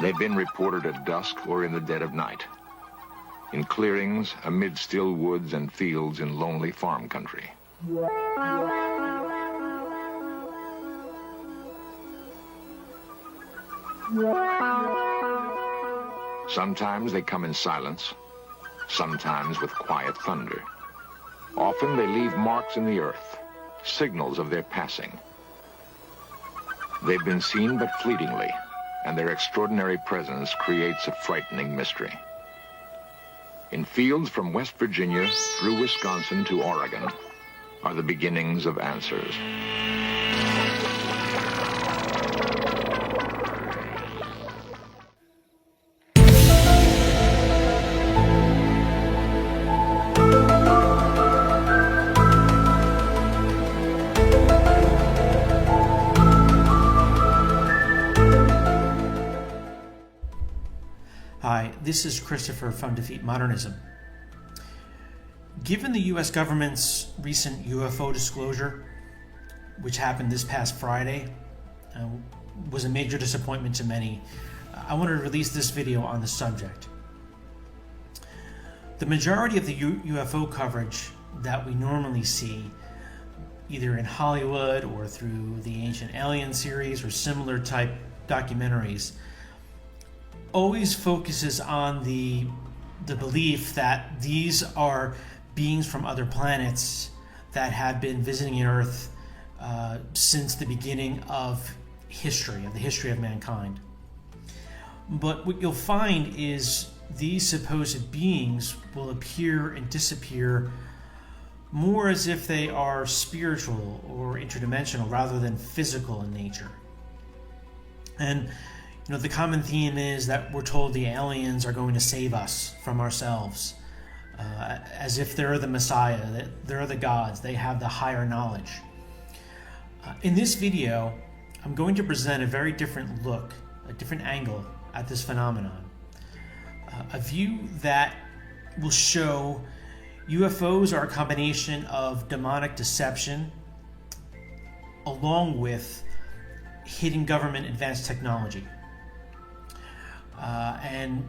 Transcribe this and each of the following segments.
They've been reported at dusk or in the dead of night, in clearings, amid still woods and fields in lonely farm country. Sometimes they come in silence, sometimes with quiet thunder. Often they leave marks in the earth, signals of their passing. They've been seen but fleetingly, and their extraordinary presence creates a frightening mystery. In fields from West Virginia through Wisconsin to Oregon are the beginnings of answers. Hi, this is Christopher from Defeat Modernism. Given the U.S. government's recent UFO disclosure, which happened this past Friday, was a major disappointment to many, I wanted to release this video on the subject. The majority of the UFO coverage that we normally see, either in Hollywood or through the Ancient Alien series or similar type documentaries, always focuses on the belief that these are beings from other planets that have been visiting Earth since the beginning of the history of mankind. But what you'll find is these supposed beings will appear and disappear more as if they are spiritual or interdimensional rather than physical in nature. And the common theme is that we're told the aliens are going to save us from ourselves, as if they're the Messiah, that they're the gods, they have the higher knowledge. In this video, I'm going to present a very different look, a different angle at this phenomenon. A view that will show UFOs are a combination of demonic deception along with hidden government advanced technology. And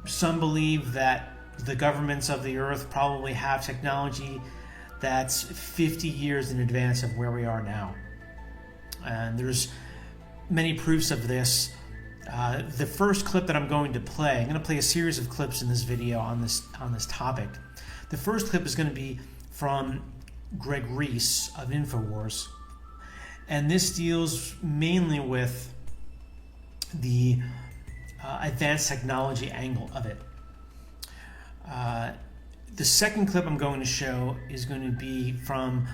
some believe that the governments of the earth probably have technology that's 50 years in advance of where we are now. And there's many proofs of this. The first clip that I'm going to play a series of clips in this video on this topic. The first clip is going to be from Greg Reese of InfoWars. And this deals mainly with the advanced technology angle of it. The second clip I'm going to show is going to be from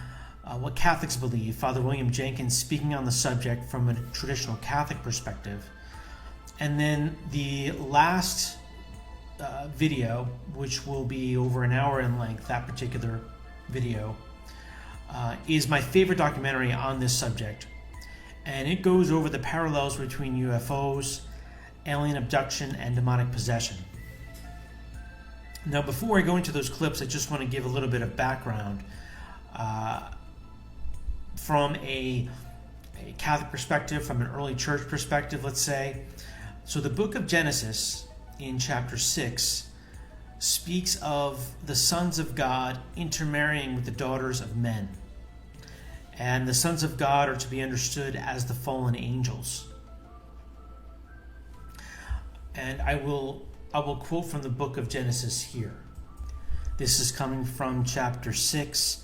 what Catholics believe, Father William Jenkins speaking on the subject from a traditional Catholic perspective. And then the last video, which will be over an hour in length, that particular video, is my favorite documentary on this subject. And it goes over the parallels between UFOs, alien abduction, and demonic possession. Now, before I go into those clips, I just want to give a little bit of background from a Catholic perspective, from an early church perspective, let's say. So the book of Genesis in chapter 6 speaks of the sons of God intermarrying with the daughters of men. And the sons of God are to be understood as the fallen angels. And I will quote from the book of Genesis here. This is coming from chapter 6,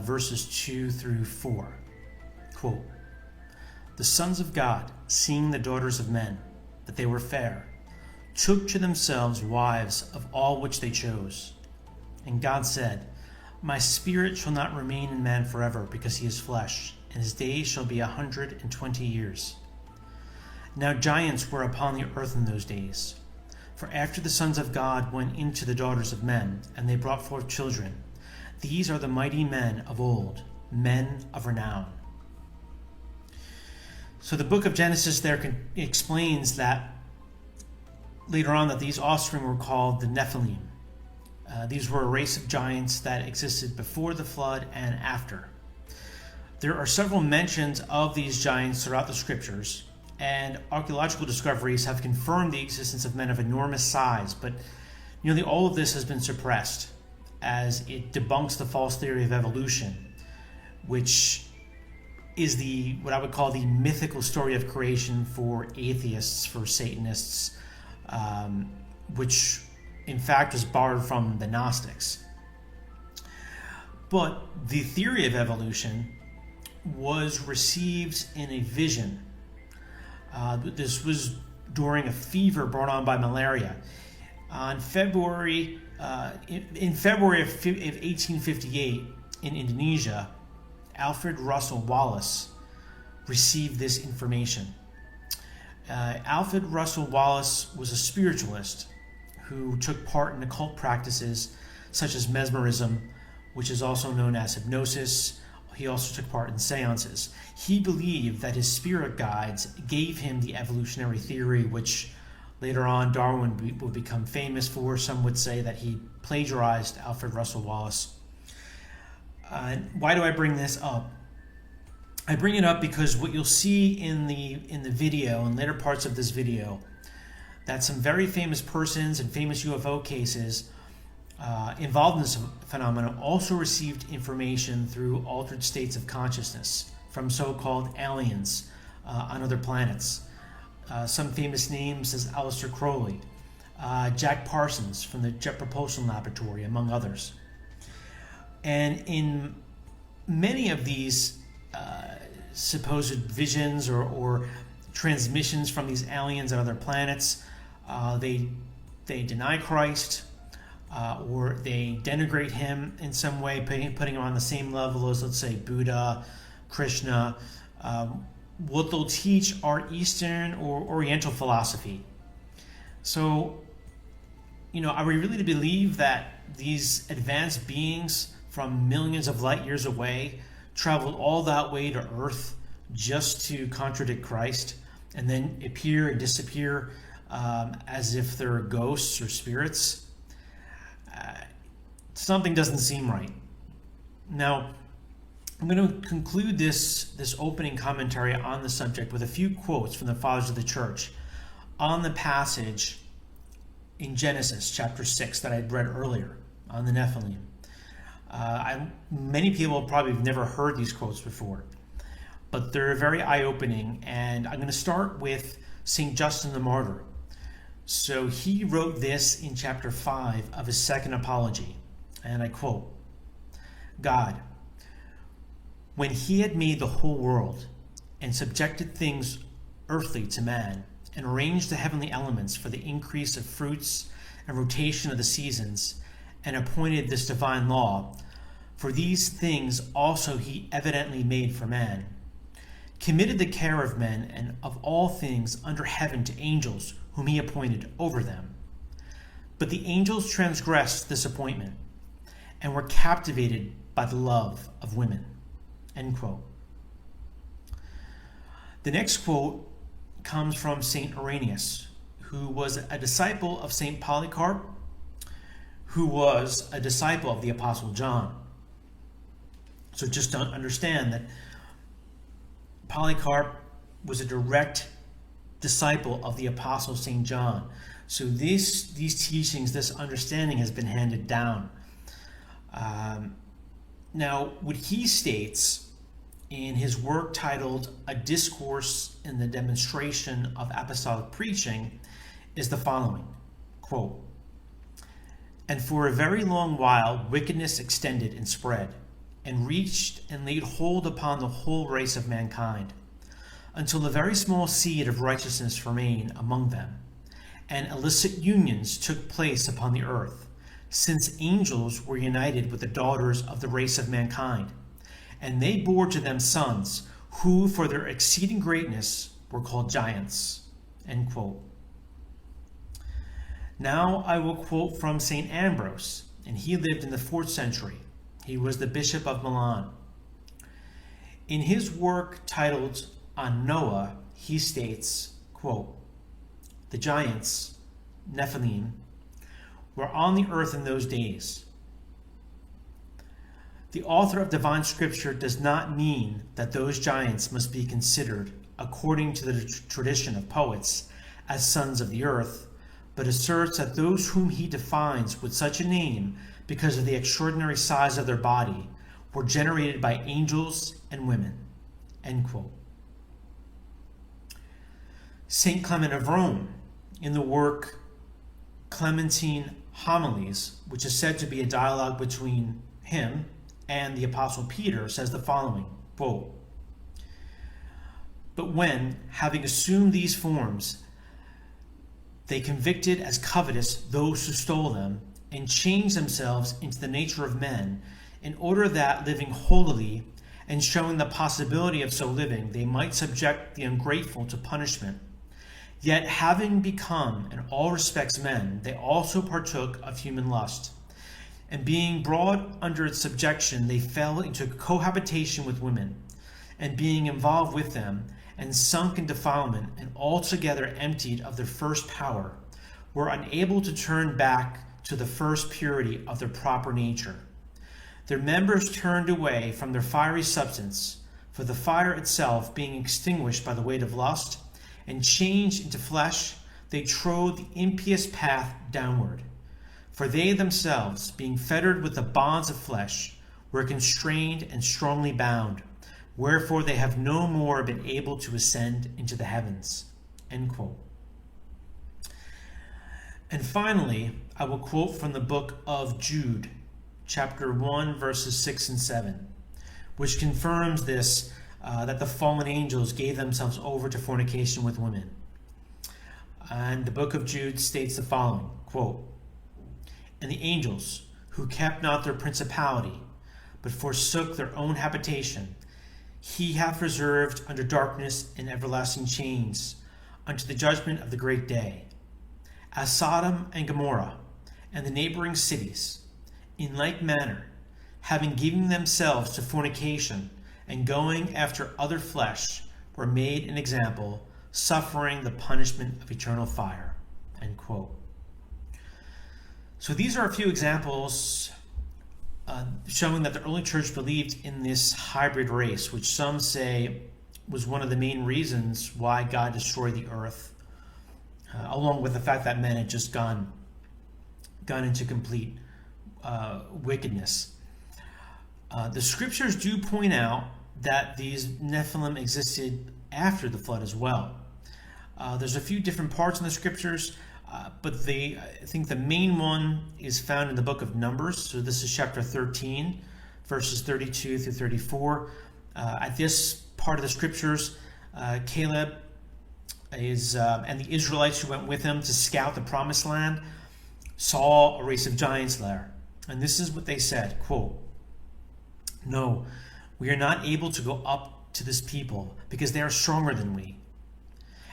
verses 2 through 4. Quote, "The sons of God, seeing the daughters of men, that they were fair, took to themselves wives of all which they chose. And God said, My spirit shall not remain in man forever, because he is flesh, and his days shall be 120 years. Now giants were upon the earth in those days. For after the sons of God went into the daughters of men, and they brought forth children, these are the mighty men of old, men of renown." So the book of Genesis there explains that later on that these offspring were called the Nephilim. These were a race of giants that existed before the flood and after. There are several mentions of these giants throughout the scriptures, and archaeological discoveries have confirmed the existence of men of enormous size, but nearly all of this has been suppressed as it debunks the false theory of evolution, which is what I would call the mythical story of creation for atheists, for Satanists, which in fact was borrowed from the Gnostics. But the theory of evolution was received in a vision. This was during a fever brought on by malaria. In February of 1858 in Indonesia, Alfred Russel Wallace received this information. Alfred Russel Wallace was a spiritualist who took part in occult practices such as mesmerism, which is also known as hypnosis. He also took part in seances. He believed that his spirit guides gave him the evolutionary theory, which later on Darwin will become famous for. Some would say that he plagiarized Alfred Russel Wallace. Why do I bring this up? I bring it up because what you'll see in the video, in later parts of this video, that some very famous persons and famous UFO cases involved in this phenomenon also received information through altered states of consciousness from so-called aliens on other planets. Some famous names as Aleister Crowley, Jack Parsons from the Jet Propulsion Laboratory, among others. And in many of these supposed visions or transmissions from these aliens and other planets, they deny Christ, or they denigrate him in some way, putting him on the same level as, let's say, Buddha, Krishna. What they'll teach are Eastern or Oriental philosophy. So, are we really to believe that these advanced beings from millions of light years away traveled all that way to Earth just to contradict Christ and then appear and disappear as if they're ghosts or spirits? Something doesn't seem right. Now, I'm going to conclude this opening commentary on the subject with a few quotes from the Fathers of the Church on the passage in Genesis chapter 6 that I'd read earlier on the Nephilim. Many people probably have never heard these quotes before, but they're very eye-opening, and I'm going to start with St. Justin the Martyr. So he wrote this in chapter 5 of his second apology, and I quote, "God, when he had made the whole world and subjected things earthly to man and arranged the heavenly elements for the increase of fruits and rotation of the seasons and appointed this divine law, for these things also he evidently made for man, committed the care of men and of all things under heaven to angels whom he appointed over them. But the angels transgressed this appointment and were captivated by the love of women." End quote. The next quote comes from St. Irenaeus, who was a disciple of St. Polycarp, who was a disciple of the Apostle John. So just don't understand that Polycarp was a direct disciple of the Apostle St. John. So these teachings, this understanding has been handed down. Now, what he states in his work titled A Discourse in the Demonstration of Apostolic Preaching is the following, quote, "And for a very long while wickedness extended and spread, and reached and laid hold upon the whole race of mankind, until a very small seed of righteousness remained among them, and illicit unions took place upon the earth, since angels were united with the daughters of the race of mankind, and they bore to them sons, who for their exceeding greatness were called giants." End quote. Now I will quote from St. Ambrose, and he lived in the 4th century. He was the Bishop of Milan. In his work titled On Noah, he states, quote, "The giants, Nephilim, were on the earth in those days. The author of divine scripture does not mean that those giants must be considered according to the tradition of poets, as sons of the earth, but asserts that those whom he defines with such a name, because of the extraordinary size of their body, were generated by angels and women." End quote. Saint Clement of Rome, in the work Clementine Homilies, which is said to be a dialogue between him and the Apostle Peter, says the following, quote, "But when, having assumed these forms, they convicted as covetous those who stole them, and changed themselves into the nature of men, in order that, living holily, and showing the possibility of so living, they might subject the ungrateful to punishment. Yet having become in all respects men, they also partook of human lust. And being brought under its subjection, they fell into cohabitation with women, and being involved with them, and sunk in defilement, and altogether emptied of their first power, were unable to turn back to the first purity of their proper nature. Their members turned away from their fiery substance, for the fire itself being extinguished by the weight of lust, and changed into flesh, they trod the impious path downward. For they themselves, being fettered with the bonds of flesh, were constrained and strongly bound, wherefore they have no more been able to ascend into the heavens." End quote. And finally, I will quote from the book of Jude, chapter 1, verses 6 and 7, which confirms this, that the fallen angels gave themselves over to fornication with women. And the book of Jude states the following, quote, "And the angels, who kept not their principality, but forsook their own habitation, he hath reserved under darkness and everlasting chains, unto the judgment of the great day. As Sodom and Gomorrah, and the neighboring cities, in like manner, having given themselves to fornication, and going after other flesh, were made an example, suffering the punishment of eternal fire." End quote. So these are a few examples showing that the early church believed in this hybrid race, which some say was one of the main reasons why God destroyed the earth, along with the fact that men had just gone into complete wickedness. The scriptures do point out that these Nephilim existed after the flood as well. There's a few different parts in the scriptures, but I think the main one is found in the book of Numbers. So this is chapter 13, verses 32 through 34. At this part of the scriptures, Caleb and the Israelites who went with him to scout the promised land saw a race of giants there. And this is what they said, quote, "No, we are not able to go up to this people, because they are stronger than we.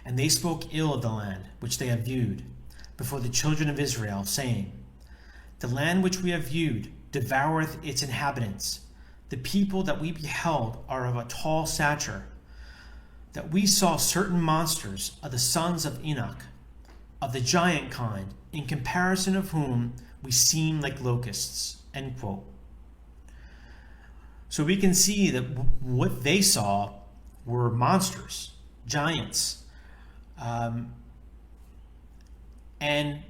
And they spoke ill of the land which they have viewed before the children of Israel, saying, The land which we have viewed devoureth its inhabitants. The people that we beheld are of a tall stature, that we saw certain monsters of the sons of Enoch, of the giant kind, in comparison of whom we seem like locusts." End quote. So we can see that what they saw were monsters, giants. And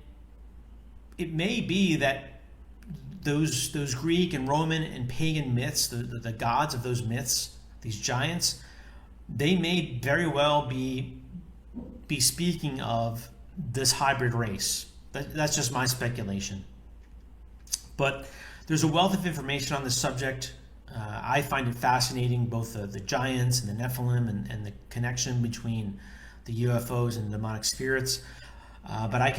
it may be that those Greek and Roman and pagan myths, the gods of those myths, these giants, they may very well be speaking of this hybrid race. That's just my speculation. But there's a wealth of information on this subject. I find it fascinating, both the giants and the Nephilim and the connection between the UFOs and demonic spirits. But I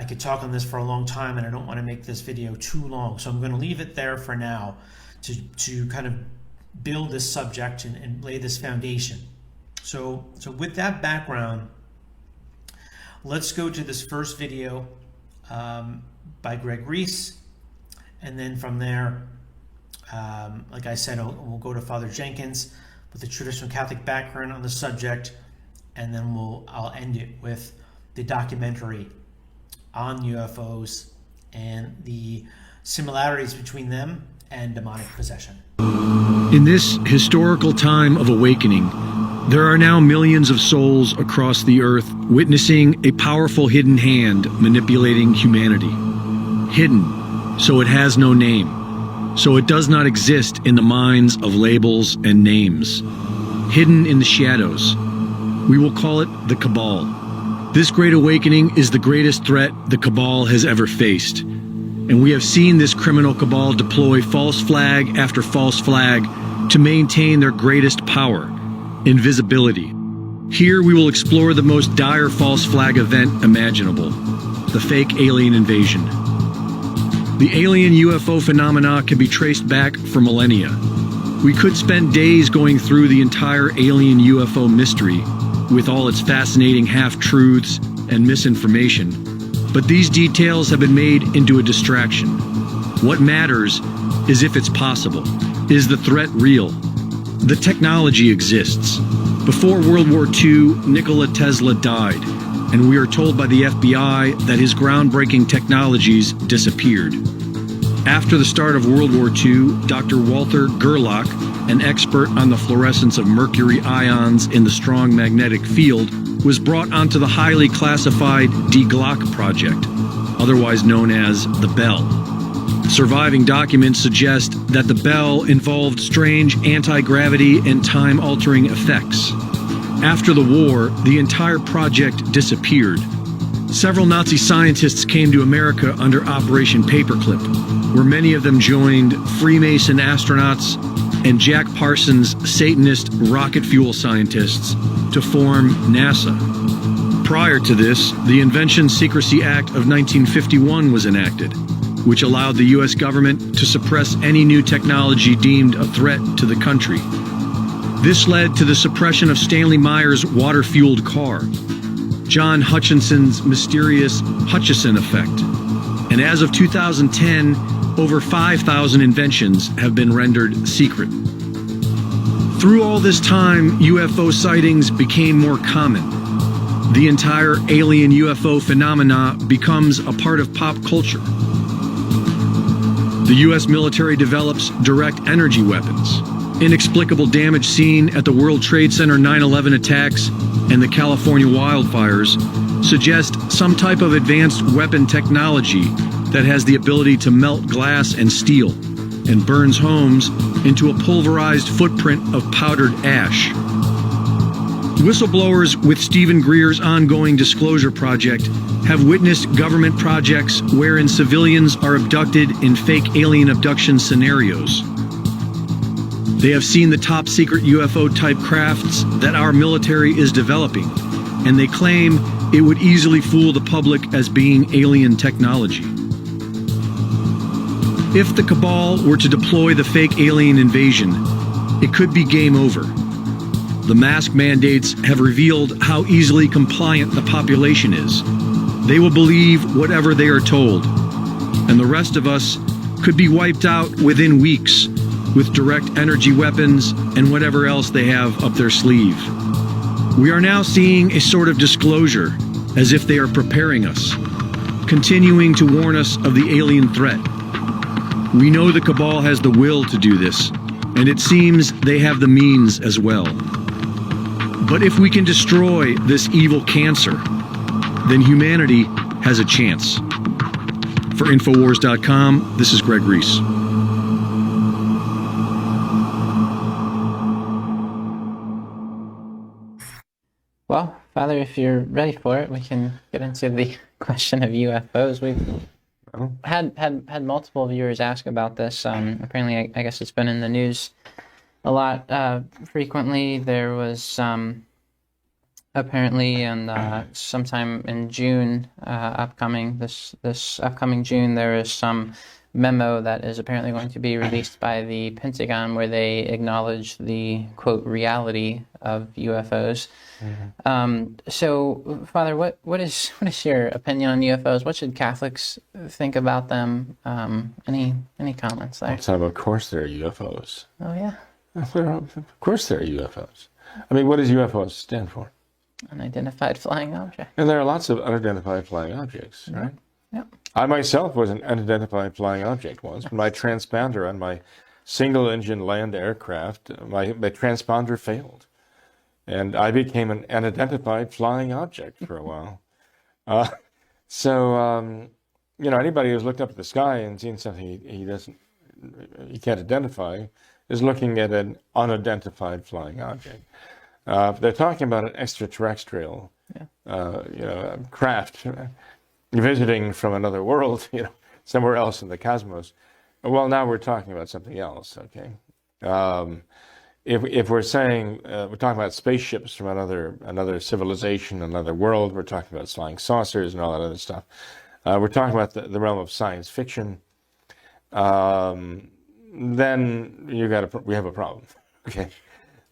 could talk on this for a long time, and I don't want to make this video too long. So I'm going to leave it there for now to kind of build this subject and lay this foundation. So with that background, let's go to this first video by Greg Reese. And then from there, like I said, we'll go to Father Jenkins with a traditional Catholic background on the subject, and then I'll end it with the documentary on UFOs and the similarities between them and demonic possession. In this historical time of awakening, There are now millions of souls across the earth witnessing a powerful hidden hand manipulating humanity. Hidden, so it has no name, so it does not exist in the minds of labels and names. Hidden in the shadows. We will call it the Cabal. This great awakening is the greatest threat the Cabal has ever faced. And we have seen this criminal cabal deploy false flag after false flag to maintain their greatest power, invisibility. Here we will explore the most dire false flag event imaginable, the fake alien invasion. The alien UFO phenomena can be traced back for millennia. We could spend days going through the entire alien UFO mystery with all its fascinating half-truths and misinformation. But these details have been made into a distraction. What matters is if it's possible. Is the threat real? The technology exists. Before World War II, Nikola Tesla died, and we are told by the FBI that his groundbreaking technologies disappeared. After the start of World War II, Dr. Walter Gerlach, an expert on the fluorescence of mercury ions in the strong magnetic field, was brought onto the highly classified Die Glocke project, otherwise known as the Bell. Surviving documents suggest that the Bell involved strange anti-gravity and time-altering effects. After the war, the entire project disappeared. Several Nazi scientists came to America under Operation Paperclip, where many of them joined Freemason astronauts and Jack Parsons' Satanist rocket fuel scientists to form NASA. Prior to this, the Invention Secrecy Act of 1951 was enacted, which allowed the U.S. government to suppress any new technology deemed a threat to the country. This led to the suppression of Stanley Meyer's water-fueled car, John Hutchinson's mysterious Hutchison effect, and as of 2010, over 5,000 inventions have been rendered secret. Through all this time, UFO sightings became more common. The entire alien UFO phenomena becomes a part of pop culture. The U.S. military develops direct energy weapons. Inexplicable damage seen at the World Trade Center 9/11 attacks and the California wildfires suggest some type of advanced weapon technology that has the ability to melt glass and steel and burns homes into a pulverized footprint of powdered ash. Whistleblowers with Stephen Greer's ongoing disclosure project have witnessed government projects wherein civilians are abducted in fake alien abduction scenarios. They have seen the top secret UFO-type crafts that our military is developing, and they claim it would easily fool the public as being alien technology. If the Cabal were to deploy the fake alien invasion, it could be game over. The mask mandates have revealed how easily compliant the population is. They will believe whatever they are told, and the rest of us could be wiped out within weeks with direct energy weapons and whatever else they have up their sleeve. We are now seeing a sort of disclosure, as if they are preparing us, continuing to warn us of the alien threat. We know the Cabal has the will to do this, and it seems they have the means as well. But if we can destroy this evil cancer, then humanity has a chance. For Infowars.com, this is Greg Reese. Well, Father, if you're ready for it, we can get into the question of UFOs. We've had multiple viewers ask about this. Apparently, I guess it's been in the news a lot frequently. There was apparently sometime in June, this upcoming June, there is some memo that is apparently going to be released by the Pentagon where they acknowledge the, quote, reality of UFOs. Mm-hmm. So, Father, what is your opinion on UFOs? What should Catholics think about them? Any comments there? So, of course there are UFOs. Oh, yeah? Of course there are UFOs. I mean, what does UFOs stand for? Unidentified flying object. And there are lots of unidentified flying objects, right? Yeah. I myself was an unidentified flying object once. My transponder on my single-engine land aircraft, my transponder failed. And I became an unidentified flying object for a while. Uh, so, anybody who's looked up at the sky and seen something he can't identify is looking at an unidentified flying object. They're talking about an extraterrestrial, craft visiting from another world, somewhere else in the cosmos. Well, now we're talking about something else, okay? If we're saying we're talking about spaceships from another civilization, another world, we're talking about flying saucers and all that other stuff. We're talking about the realm of science fiction. Then we have a problem, okay?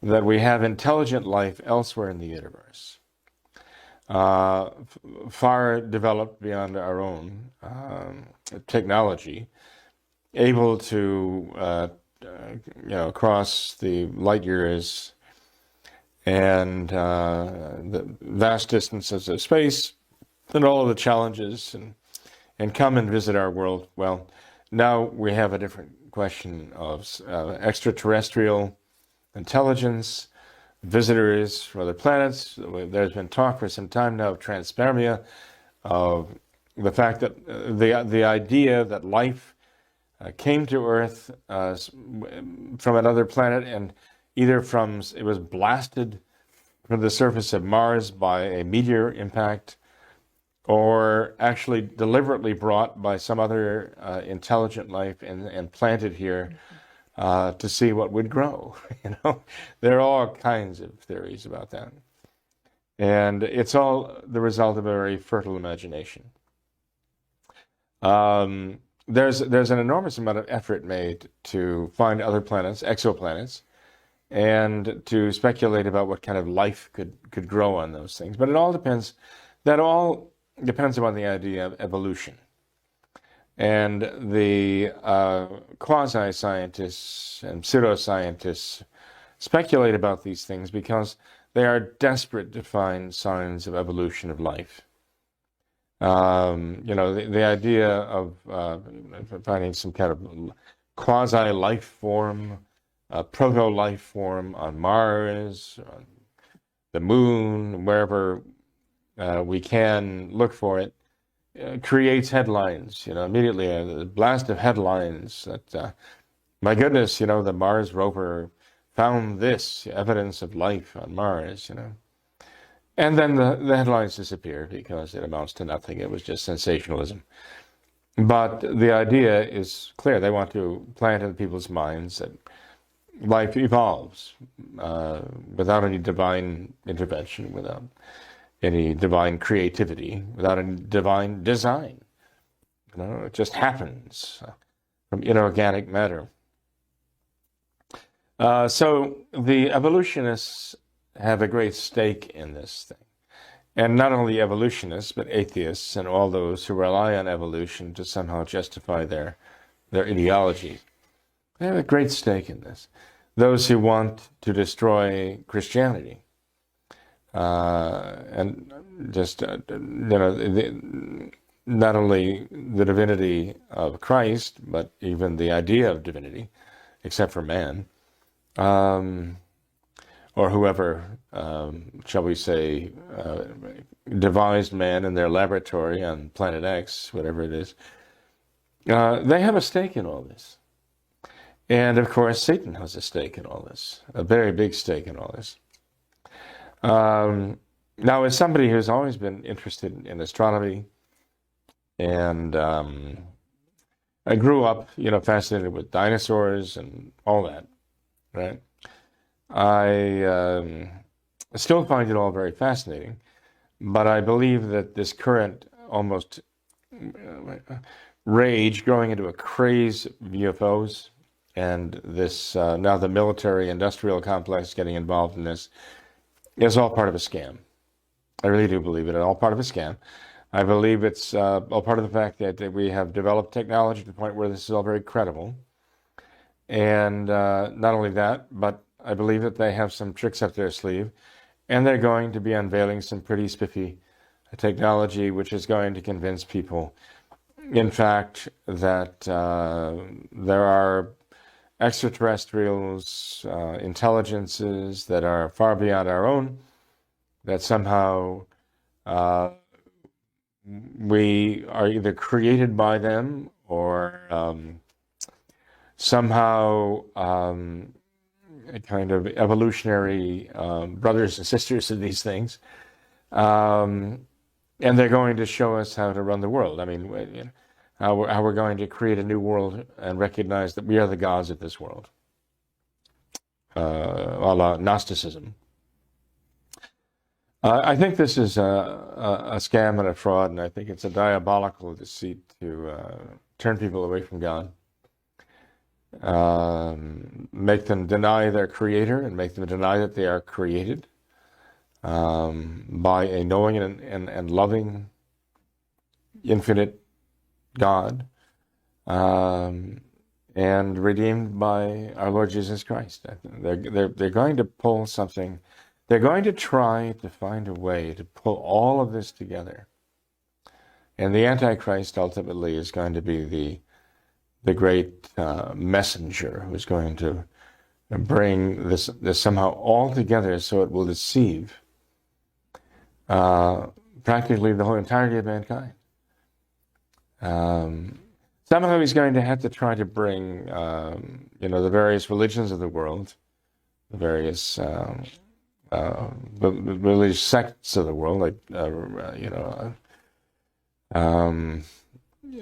That we have intelligent life elsewhere in the universe, far developed beyond our own technology, able to cross the light years and the vast distances of space and all of the challenges and come and visit our world. Well, now we have a different question of extraterrestrial intelligence, visitors from other planets. There's been talk for some time now of panspermia, of the fact that the idea that life came to Earth from another planet, and either it was blasted from the surface of Mars by a meteor impact, or actually deliberately brought by some other intelligent life and planted here to see what would grow. There are all kinds of theories about that, and it's all the result of a very fertile imagination. There's an enormous amount of effort made to find other planets, exoplanets, and to speculate about what kind of life could grow on those things. But it all depends. That all depends upon the idea of evolution. And the quasi-scientists and pseudoscientists speculate about these things because they are desperate to find signs of evolution of life. The idea of finding some kind of quasi-life form, proto-life form on Mars, on the moon, wherever we can look for it, creates headlines. Immediately a blast of headlines that, my goodness, the Mars rover found this evidence of life on Mars. And then the headlines disappear because it amounts to nothing. It was just sensationalism. But the idea is clear. They want to plant in people's minds that life evolves without any divine intervention, without any divine creativity, without any divine design. It just happens from inorganic matter. So the evolutionists have a great stake in this thing. And not only evolutionists, but atheists and all those who rely on evolution to somehow justify their ideology. They have a great stake in this. Those who want to destroy Christianity. And just, not only the divinity of Christ, but even the idea of divinity, except for man. Or whoever, shall we say, devised man in their laboratory on Planet X, whatever it is, they have a stake in all this. And of course, Satan has a stake in all this, a very big stake in all this. Now, as somebody who's always been interested in astronomy, and I grew up, fascinated with dinosaurs and all that, right? I still find it all very fascinating, but I believe that this current almost rage growing into a craze of UFOs, and this now the military-industrial complex getting involved in this, is all part of a scam. I really do believe it. It's all part of a scam. I believe it's all part of the fact that we have developed technology to the point where this is all very credible. And not only that, but I believe that they have some tricks up their sleeve, and they're going to be unveiling some pretty spiffy technology which is going to convince people, in fact, that there are extraterrestrials, intelligences that are far beyond our own, that somehow we are either created by them or somehow a kind of evolutionary brothers and sisters in these things. And they're going to show us how to run the world. I mean, you know, how we're going to create a new world and recognize that we are the gods of this world, a la Gnosticism. I think this is a scam and a fraud, and I think it's a diabolical deceit to turn people away from God, make them deny their Creator, and make them deny that they are created by a knowing and loving, infinite God, and redeemed by our Lord Jesus Christ. They're going to pull something. They're going to try to find a way to pull all of this together. And the Antichrist ultimately is going to be the great messenger who's going to bring this somehow all together so it will deceive practically the whole entirety of mankind. Somehow he's going to have to try to bring, the various religions of the world, the various the religious sects of the world, like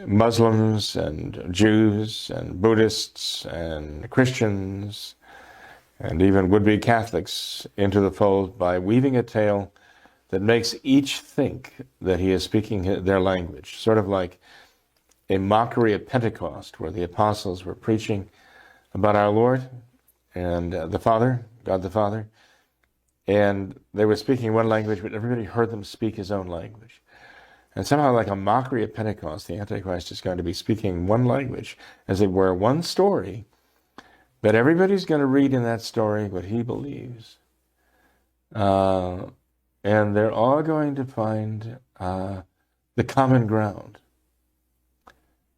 Muslims and Jews and Buddhists and Christians and even would-be Catholics into the fold by weaving a tale that makes each think that he is speaking their language, sort of like a mockery of Pentecost, where the apostles were preaching about our Lord and the Father, God the Father, and they were speaking one language, but everybody heard them speak his own language. And somehow, like a mockery of Pentecost, the Antichrist is going to be speaking one language, as it were, one story, but everybody's going to read in that story what he believes. And they're all going to find the common ground.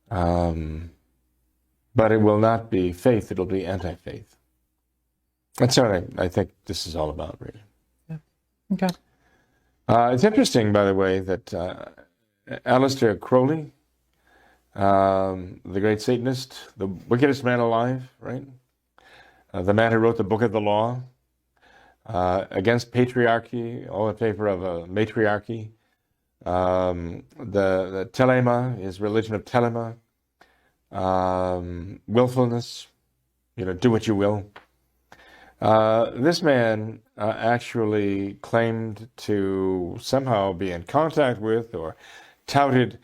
But it will not be faith, it'll be anti-faith. That's what I think this is all about, really. Yeah. Okay. It's interesting, by the way, that Aleister Crowley, the great Satanist, the wickedest man alive, right? The man who wrote the Book of the Law, against patriarchy, all in favor of a matriarchy. The telema, his religion of telema, willfulness, do what you will. This man actually claimed to somehow be in contact with or touted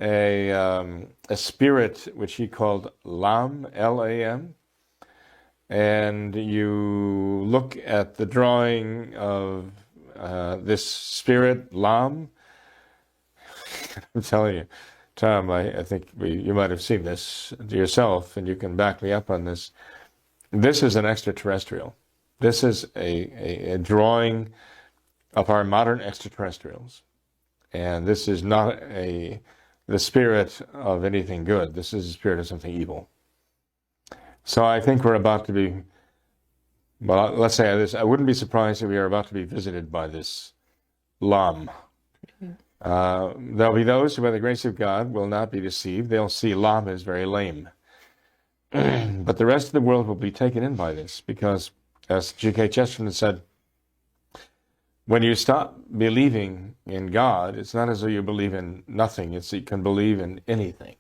a spirit which he called Lam, L-A-M. And you look at the drawing of this spirit, Lam. I'm telling you, Tom, I think you might have seen this yourself, and you can back me up on this. This is an extraterrestrial. This is a drawing of our modern extraterrestrials. And this is not the spirit of anything good. This is the spirit of something evil. So I think we're about to be, well, let's say this, I wouldn't be surprised if we are about to be visited by this Lam. There'll be those who, by the grace of God, will not be deceived. They'll see Lam as very lame. But the rest of the world will be taken in by this, because, as G.K. Chesterton said, when you stop believing in God, it's not as though you believe in nothing. It's that you can believe in anything.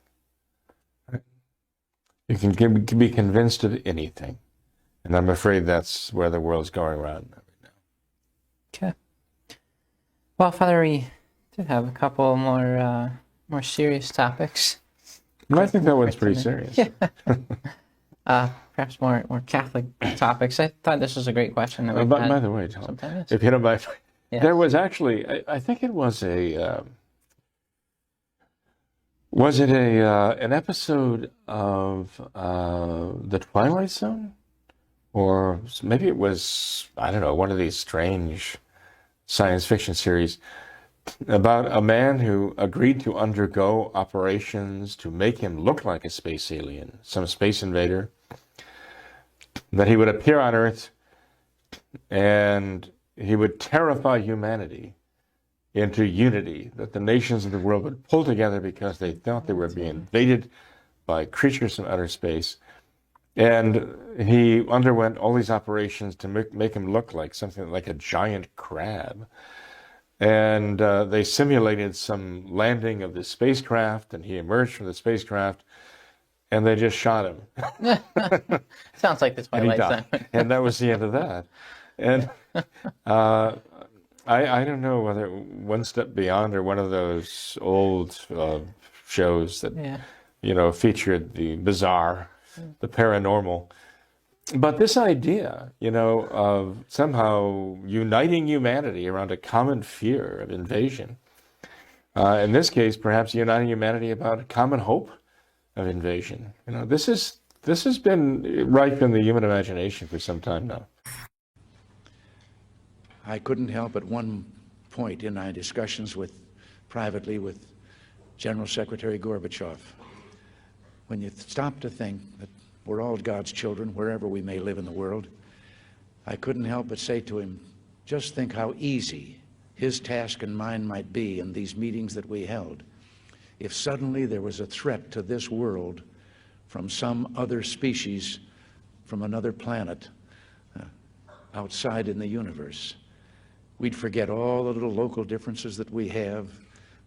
You can be convinced of anything. And I'm afraid that's where the world's going around right now. Okay. Well, Father, we do have a couple more serious topics. Well, I think that one's pretty serious. Yeah. Perhaps more Catholic topics. I thought this was a great question. That by the way, Tom, if you don't mind, yes. There was actually, I think it was an episode of The Twilight Zone? Or maybe it was, I don't know, one of these strange science fiction series about a man who agreed to undergo operations to make him look like a space alien, some space invader, that he would appear on Earth and he would terrify humanity into unity, that the nations of the world would pull together because they thought they were being invaded by creatures from outer space. And he underwent all these operations to make him look like something like a giant crab. And they simulated some landing of the spacecraft, and he emerged from the spacecraft, and they just shot him. Sounds like the Twilight Zone. And that was the end of that. And I don't know whether One Step Beyond or one of those old shows that featured the bizarre, the paranormal. But this idea, of somehow uniting humanity around a common fear of invasion, in this case, perhaps uniting humanity about a common hope of invasion. This has been ripe in the human imagination for some time now. I couldn't help at one point in my discussions privately with General Secretary Gorbachev, when you stop to think that we're all God's children, wherever we may live in the world, I couldn't help but say to him, just think how easy his task and mine might be in these meetings that we held if suddenly there was a threat to this world from some other species, from another planet, outside in the universe. We'd forget all the little local differences that we have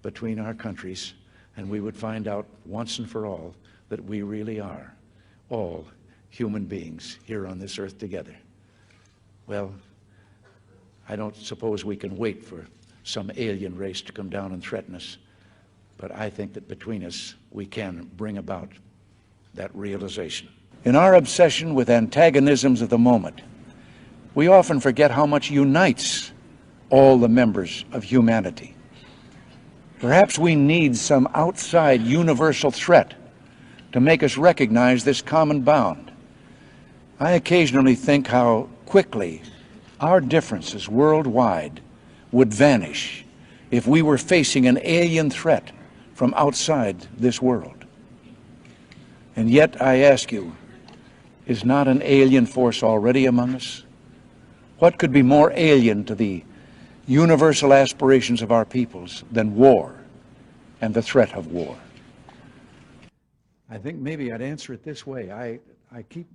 between our countries, and we would find out once and for all that we really are all human beings here on this earth together. Well, I don't suppose we can wait for some alien race to come down and threaten us, but I think that between us we can bring about that realization. In our obsession with antagonisms of the moment, we often forget how much unites all the members of humanity. Perhaps we need some outside universal threat to make us recognize this common bound. I occasionally think how quickly our differences worldwide would vanish if we were facing an alien threat from outside this world. And yet, I ask you, is not an alien force already among us? What could be more alien to the universal aspirations of our peoples than war and the threat of war? I think maybe I'd answer it this way. I keep,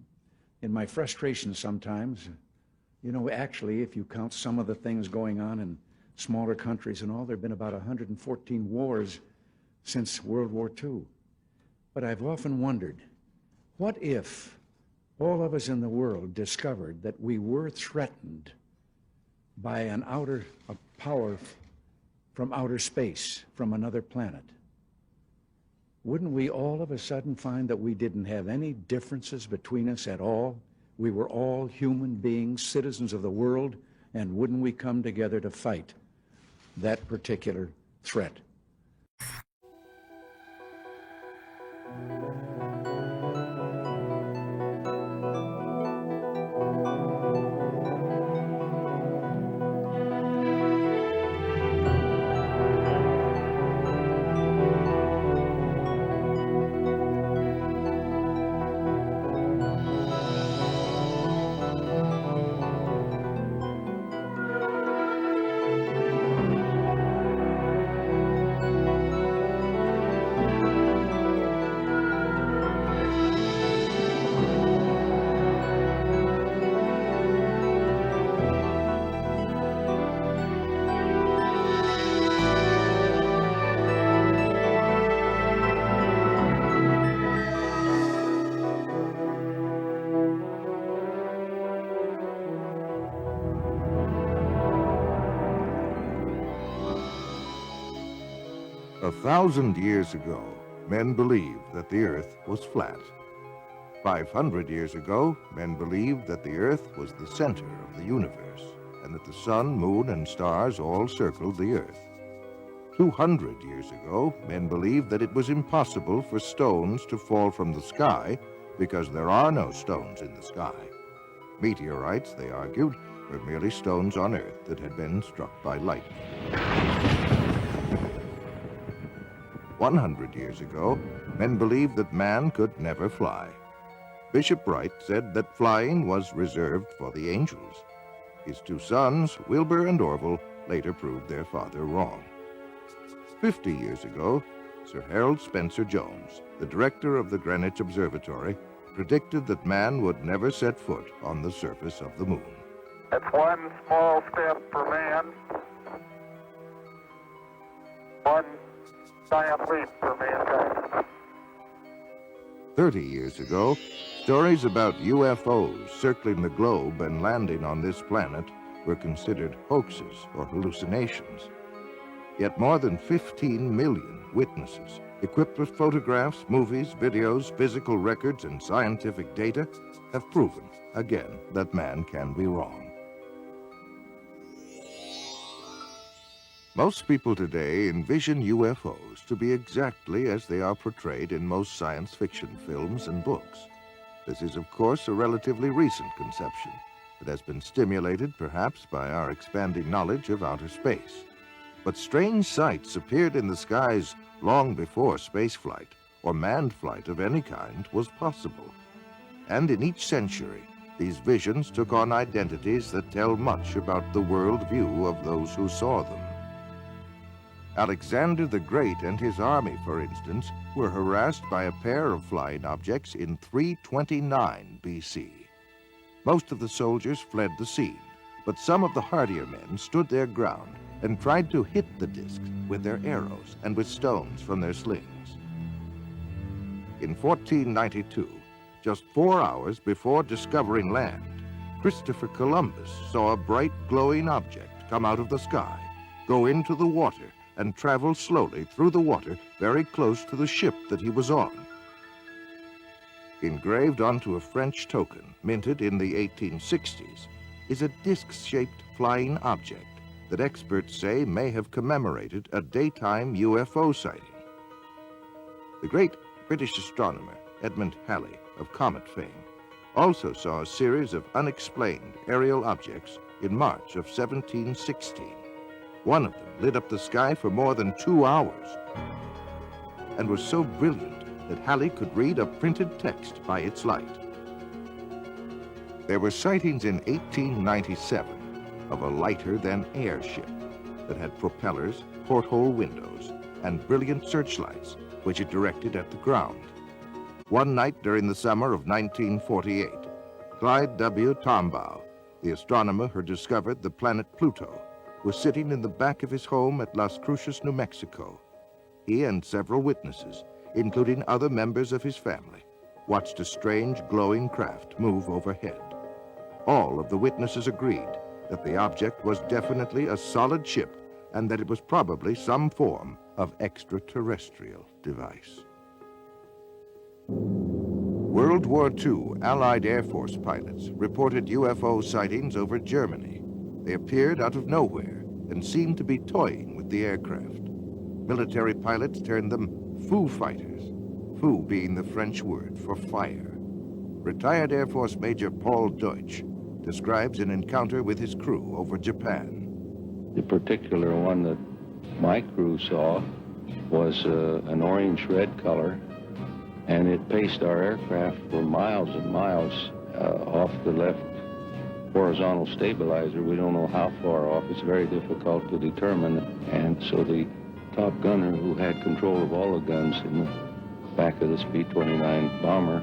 in my frustration sometimes, actually, if you count some of the things going on in smaller countries and all, there have been about 114 wars since World War II. But I've often wondered, what if all of us in the world discovered that we were threatened by a power from outer space, from another planet? Wouldn't we all of a sudden find that we didn't have any differences between us at all? We were all human beings, citizens of the world, and wouldn't we come together to fight that particular threat? A 1,000 years ago, men believed that the Earth was flat. 500 years ago, men believed that the Earth was the center of the universe, and that the sun, moon, and stars all circled the Earth. 200 years ago, men believed that it was impossible for stones to fall from the sky because there are no stones in the sky. Meteorites, they argued, were merely stones on Earth that had been struck by lightning. 100 years ago, men believed that man could never fly. Bishop Bright said that flying was reserved for the angels. His two sons, Wilbur and Orville, later proved their father wrong. 50 years ago, Sir Harold Spencer Jones, the director of the Greenwich Observatory, predicted that man would never set foot on the surface of the moon. It's one small step for man, one giant leap for mankind. 30 years ago, stories about UFOs circling the globe and landing on this planet were considered hoaxes or hallucinations. Yet more than 15 million witnesses, equipped with photographs, movies, videos, physical records, and scientific data, have proven again that man can be wrong. Most people today envision UFOs to be exactly as they are portrayed in most science fiction films and books. This is, of course, a relatively recent conception that has been stimulated perhaps by our expanding knowledge of outer space. But strange sights appeared in the skies long before spaceflight or manned flight of any kind was possible. And in each century, these visions took on identities that tell much about the worldview of those who saw them. Alexander the Great and his army, for instance, were harassed by a pair of flying objects in 329 BC. Most of the soldiers fled the scene, but some of the hardier men stood their ground and tried to hit the discs with their arrows and with stones from their slings. In 1492, just 4 hours before discovering land, Christopher Columbus saw a bright glowing object come out of the sky, go into the water, and travel slowly through the water very close to the ship that he was on. Engraved onto a French token minted in the 1860s is a disc-shaped flying object that experts say may have commemorated a daytime UFO sighting. The great British astronomer Edmund Halley of comet fame also saw a series of unexplained aerial objects in March of 1716. One of them lit up the sky for more than 2 hours and was so brilliant that Halley could read a printed text by its light. There were sightings in 1897 of a lighter-than-air ship that had propellers, porthole windows, and brilliant searchlights which it directed at the ground. One night during the summer of 1948, Clyde W. Tombaugh, the astronomer who discovered the planet Pluto, was sitting in the back of his home at Las Cruces, New Mexico. He and several witnesses, including other members of his family, watched a strange glowing craft move overhead. All of the witnesses agreed that the object was definitely a solid ship and that it was probably some form of extraterrestrial device. World War II Allied Air Force pilots reported UFO sightings over Germany. They appeared out of nowhere and seemed to be toying with the aircraft. Military pilots termed them Foo Fighters, Foo being the French word for fire. Retired Air Force Major Paul Deutsch describes an encounter with his crew over Japan. The particular one that my crew saw was an orange-red color, and it paced our aircraft for miles and miles off the left horizontal stabilizer. We don't know how far off. It's very difficult to determine. And so the top gunner, who had control of all the guns in the back of this B-29 bomber,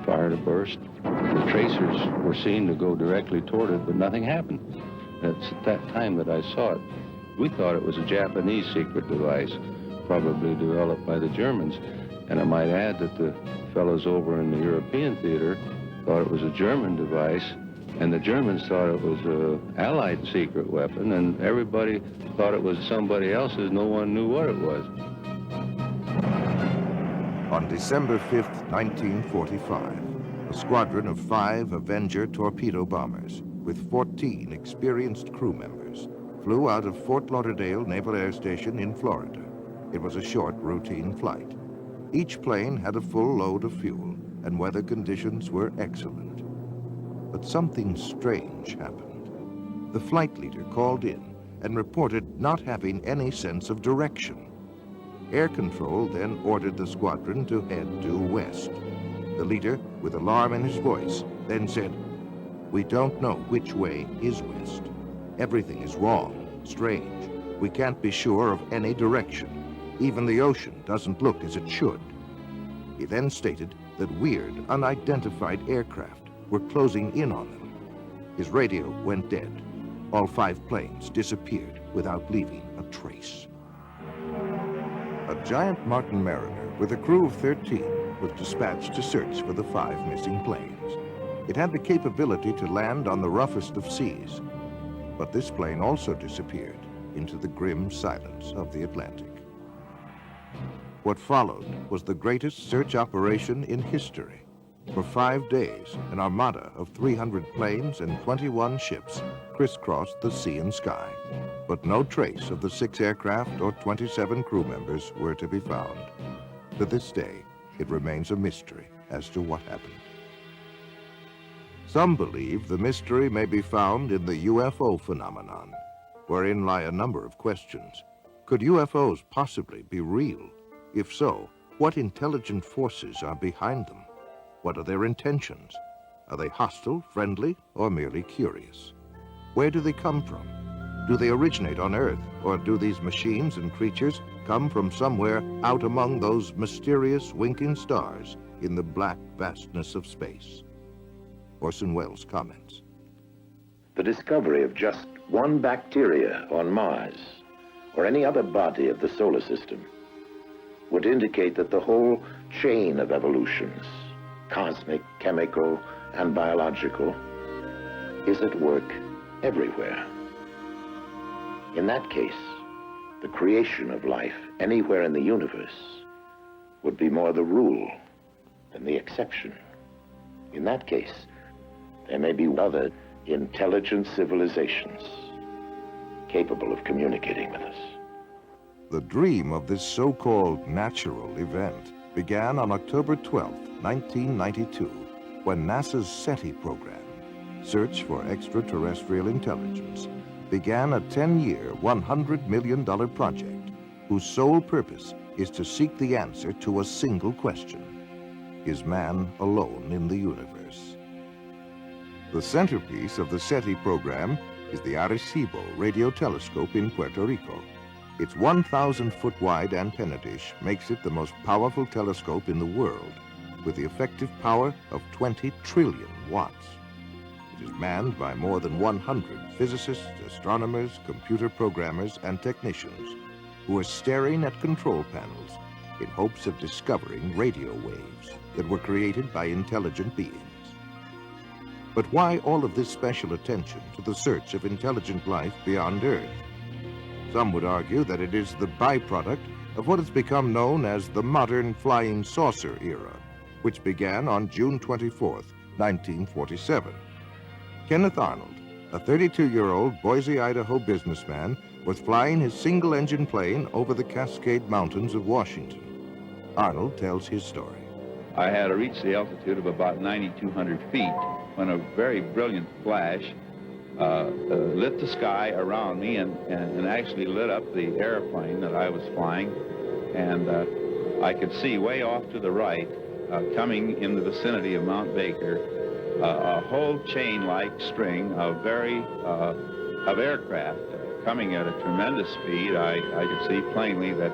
fired a burst. The tracers were seen to go directly toward it, but nothing happened. It's at that time that I saw it. We thought it was a Japanese secret device, probably developed by the Germans. And I might add that the fellows over in the European theater thought it was a German device, and the Germans thought it was an Allied secret weapon, and everybody thought it was somebody else's. No one knew what it was. On December 5th, 1945, a squadron of 5 Avenger torpedo bombers with 14 experienced crew members flew out of Fort Lauderdale Naval Air Station in Florida. It was a short, routine flight. Each plane had a full load of fuel, and weather conditions were excellent. But something strange happened. The flight leader called in and reported not having any sense of direction. Air Control then ordered the squadron to head due west. The leader, with alarm in his voice, then said, "We don't know which way is west. Everything is wrong, strange. We can't be sure of any direction. Even the ocean doesn't look as it should." He then stated that weird, unidentified aircraft were closing in on them. His radio went dead. All 5 planes disappeared without leaving a trace. A giant Martin Mariner with a crew of 13 was dispatched to search for the 5 missing planes. It had the capability to land on the roughest of seas, but this plane also disappeared into the grim silence of the Atlantic. What followed was the greatest search operation in history. For 5 days, an armada of 300 planes and 21 ships crisscrossed the sea and sky, but no trace of the 6 aircraft or 27 crew members were to be found. To this day, it remains a mystery as to what happened. Some believe the mystery may be found in the UFO phenomenon, wherein lie a number of questions. Could UFOs possibly be real? If so, what intelligent forces are behind them? What are their intentions? Are they hostile, friendly, or merely curious? Where do they come from? Do they originate on Earth, or do these machines and creatures come from somewhere out among those mysterious winking stars in the black vastness of space? Orson Welles comments. The discovery of just one bacteria on Mars, or any other body of the solar system, would indicate that the whole chain of evolutions, cosmic, chemical, and biological, is at work everywhere. In that case, the creation of life anywhere in the universe would be more the rule than the exception. In that case, there may be other intelligent civilizations capable of communicating with us. The dream of this so-called natural event began on October 12, 1992, when NASA's SETI program, Search for Extraterrestrial Intelligence, began a 10-year, $100 million project whose sole purpose is to seek the answer to a single question: is man alone in the universe? The centerpiece of the SETI program is the Arecibo radio telescope in Puerto Rico. Its 1,000-foot wide antenna dish makes it the most powerful telescope in the world, with the effective power of 20 trillion watts. It is manned by more than 100 physicists, astronomers, computer programmers, and technicians who are staring at control panels in hopes of discovering radio waves that were created by intelligent beings. But why all of this special attention to the search of intelligent life beyond Earth? Some would argue that it is the byproduct of what has become known as the modern flying saucer era, which began on June 24, 1947. Kenneth Arnold, a 32-year-old Boise, Idaho businessman, was flying his single-engine plane over the Cascade Mountains of Washington. Arnold tells his story. I had reached the altitude of about 9,200 feet when a very brilliant flash lit the sky around me and actually lit up the airplane that I was flying. And I could see way off to the right, coming in the vicinity of Mount Baker, a whole chain-like string of aircraft coming at a tremendous speed. I could see plainly that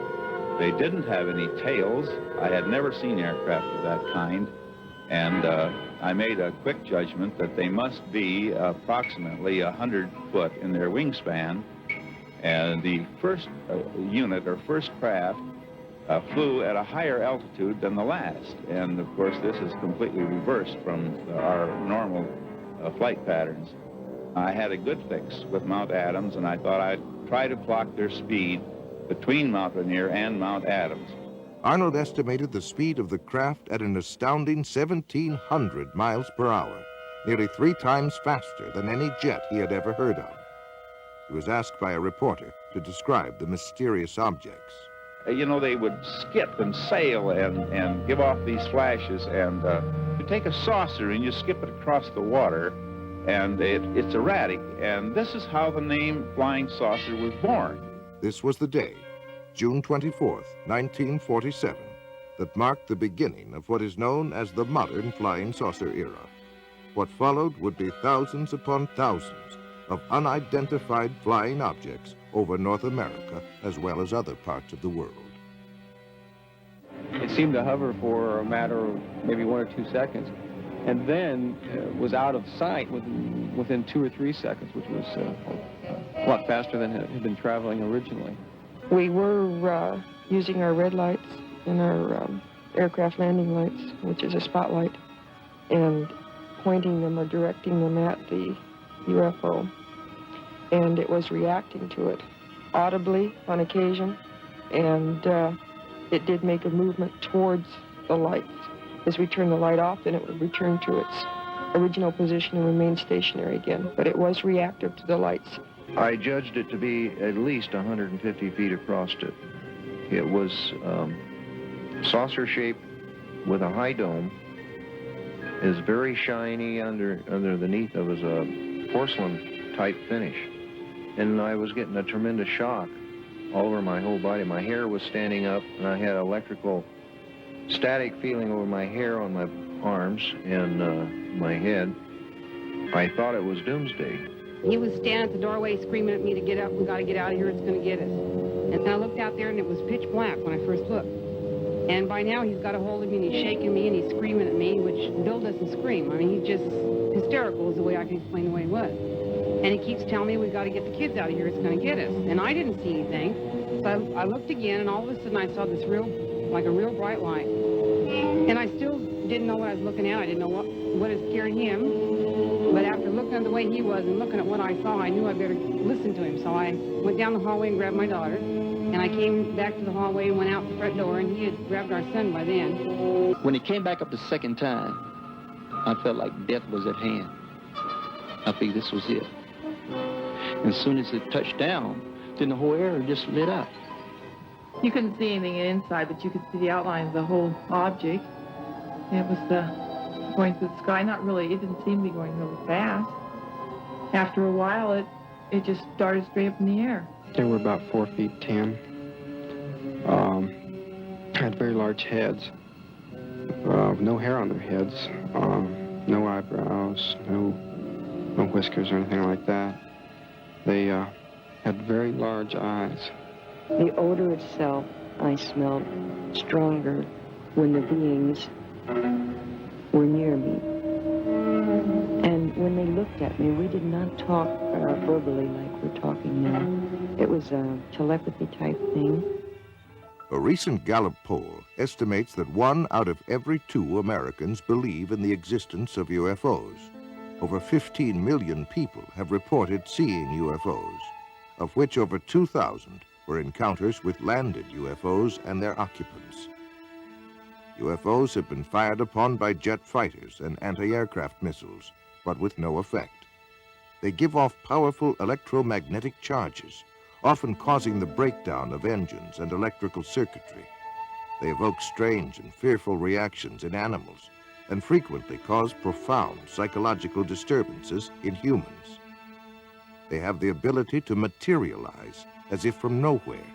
they didn't have any tails. I had never seen aircraft of that kind. And I made a quick judgment that they must be approximately 100 foot in their wingspan. And the first unit or first craft flew at a higher altitude than the last. And of course, this is completely reversed from our normal flight patterns. I had a good fix with Mount Adams, and I thought I'd try to clock their speed between Mount Rainier and Mount Adams. Arnold estimated the speed of the craft at an astounding 1,700 miles per hour, nearly 3 times faster than any jet he had ever heard of. He was asked by a reporter to describe the mysterious objects. You know, they would skip and sail and give off these flashes, and you take a saucer and you skip it across the water, and it's erratic, and this is how the name Flying Saucer was born. This was the day, June 24th, 1947, that marked the beginning of what is known as the modern flying saucer era. What followed would be thousands upon thousands of unidentified flying objects over North America as well as other parts of the world. It seemed to hover for a matter of maybe 1 or 2 seconds, and then was out of sight within 2 or 3 seconds, which was a lot faster than it had been traveling originally. We were using our red lights and our aircraft landing lights, which is a spotlight, and pointing them or directing them at the UFO. And it was reacting to it audibly on occasion, and it did make a movement towards the lights. As we turned the light off, then it would return to its original position and remain stationary again. But it was reactive to the lights. I judged it to be at least 150 feet across it. It was saucer-shaped with a high dome. It was very shiny underneath. It was a porcelain-type finish. And I was getting a tremendous shock all over my whole body. My hair was standing up, and I had electrical static feeling over my hair on my arms and my head. I thought it was doomsday. He was standing at the doorway screaming at me to get up. We got to get out of here. It's going to get us. And I looked out there, and it was pitch black when I first looked. And by now, he's got a hold of me, and he's shaking me, and he's screaming at me, which Bill doesn't scream. I mean, he's just hysterical is the way I can explain the way he was. And he keeps telling me we got to get the kids out of here. It's going to get us. And I didn't see anything. So I looked again, and all of a sudden, I saw this like a real bright light. And I still didn't know what I was looking at. I didn't know what had scared him. But after looking at the way he was and looking at what I saw, I knew I better listen to him. So I went down the hallway and grabbed my daughter. And I came back to the hallway and went out the front door, and he had grabbed our son by then. When he came back up the second time, I felt like death was at hand. I figured this was it. And as soon as it touched down, then the whole area just lit up. You couldn't see anything inside, but you could see the outline of the whole object. It was going through the sky. Not really, it didn't seem to be going really fast. After a while, it just started straight up in the air. They were about 4 feet 10. Had very large heads. No hair on their heads. No eyebrows. No whiskers or anything like that. They had very large eyes. The odor itself, I smelled stronger when the beings were near me. And when they looked at me, we did not talk verbally like we're talking now. It was a telepathy type thing. A recent Gallup poll estimates that 1 out of every 2 Americans believe in the existence of UFOs. Over 15 million people have reported seeing UFOs, of which over 2,000 were encounters with landed UFOs and their occupants. UFOs have been fired upon by jet fighters and anti-aircraft missiles, but with no effect. They give off powerful electromagnetic charges, often causing the breakdown of engines and electrical circuitry. They evoke strange and fearful reactions in animals and frequently cause profound psychological disturbances in humans. They have the ability to materialize as if from nowhere,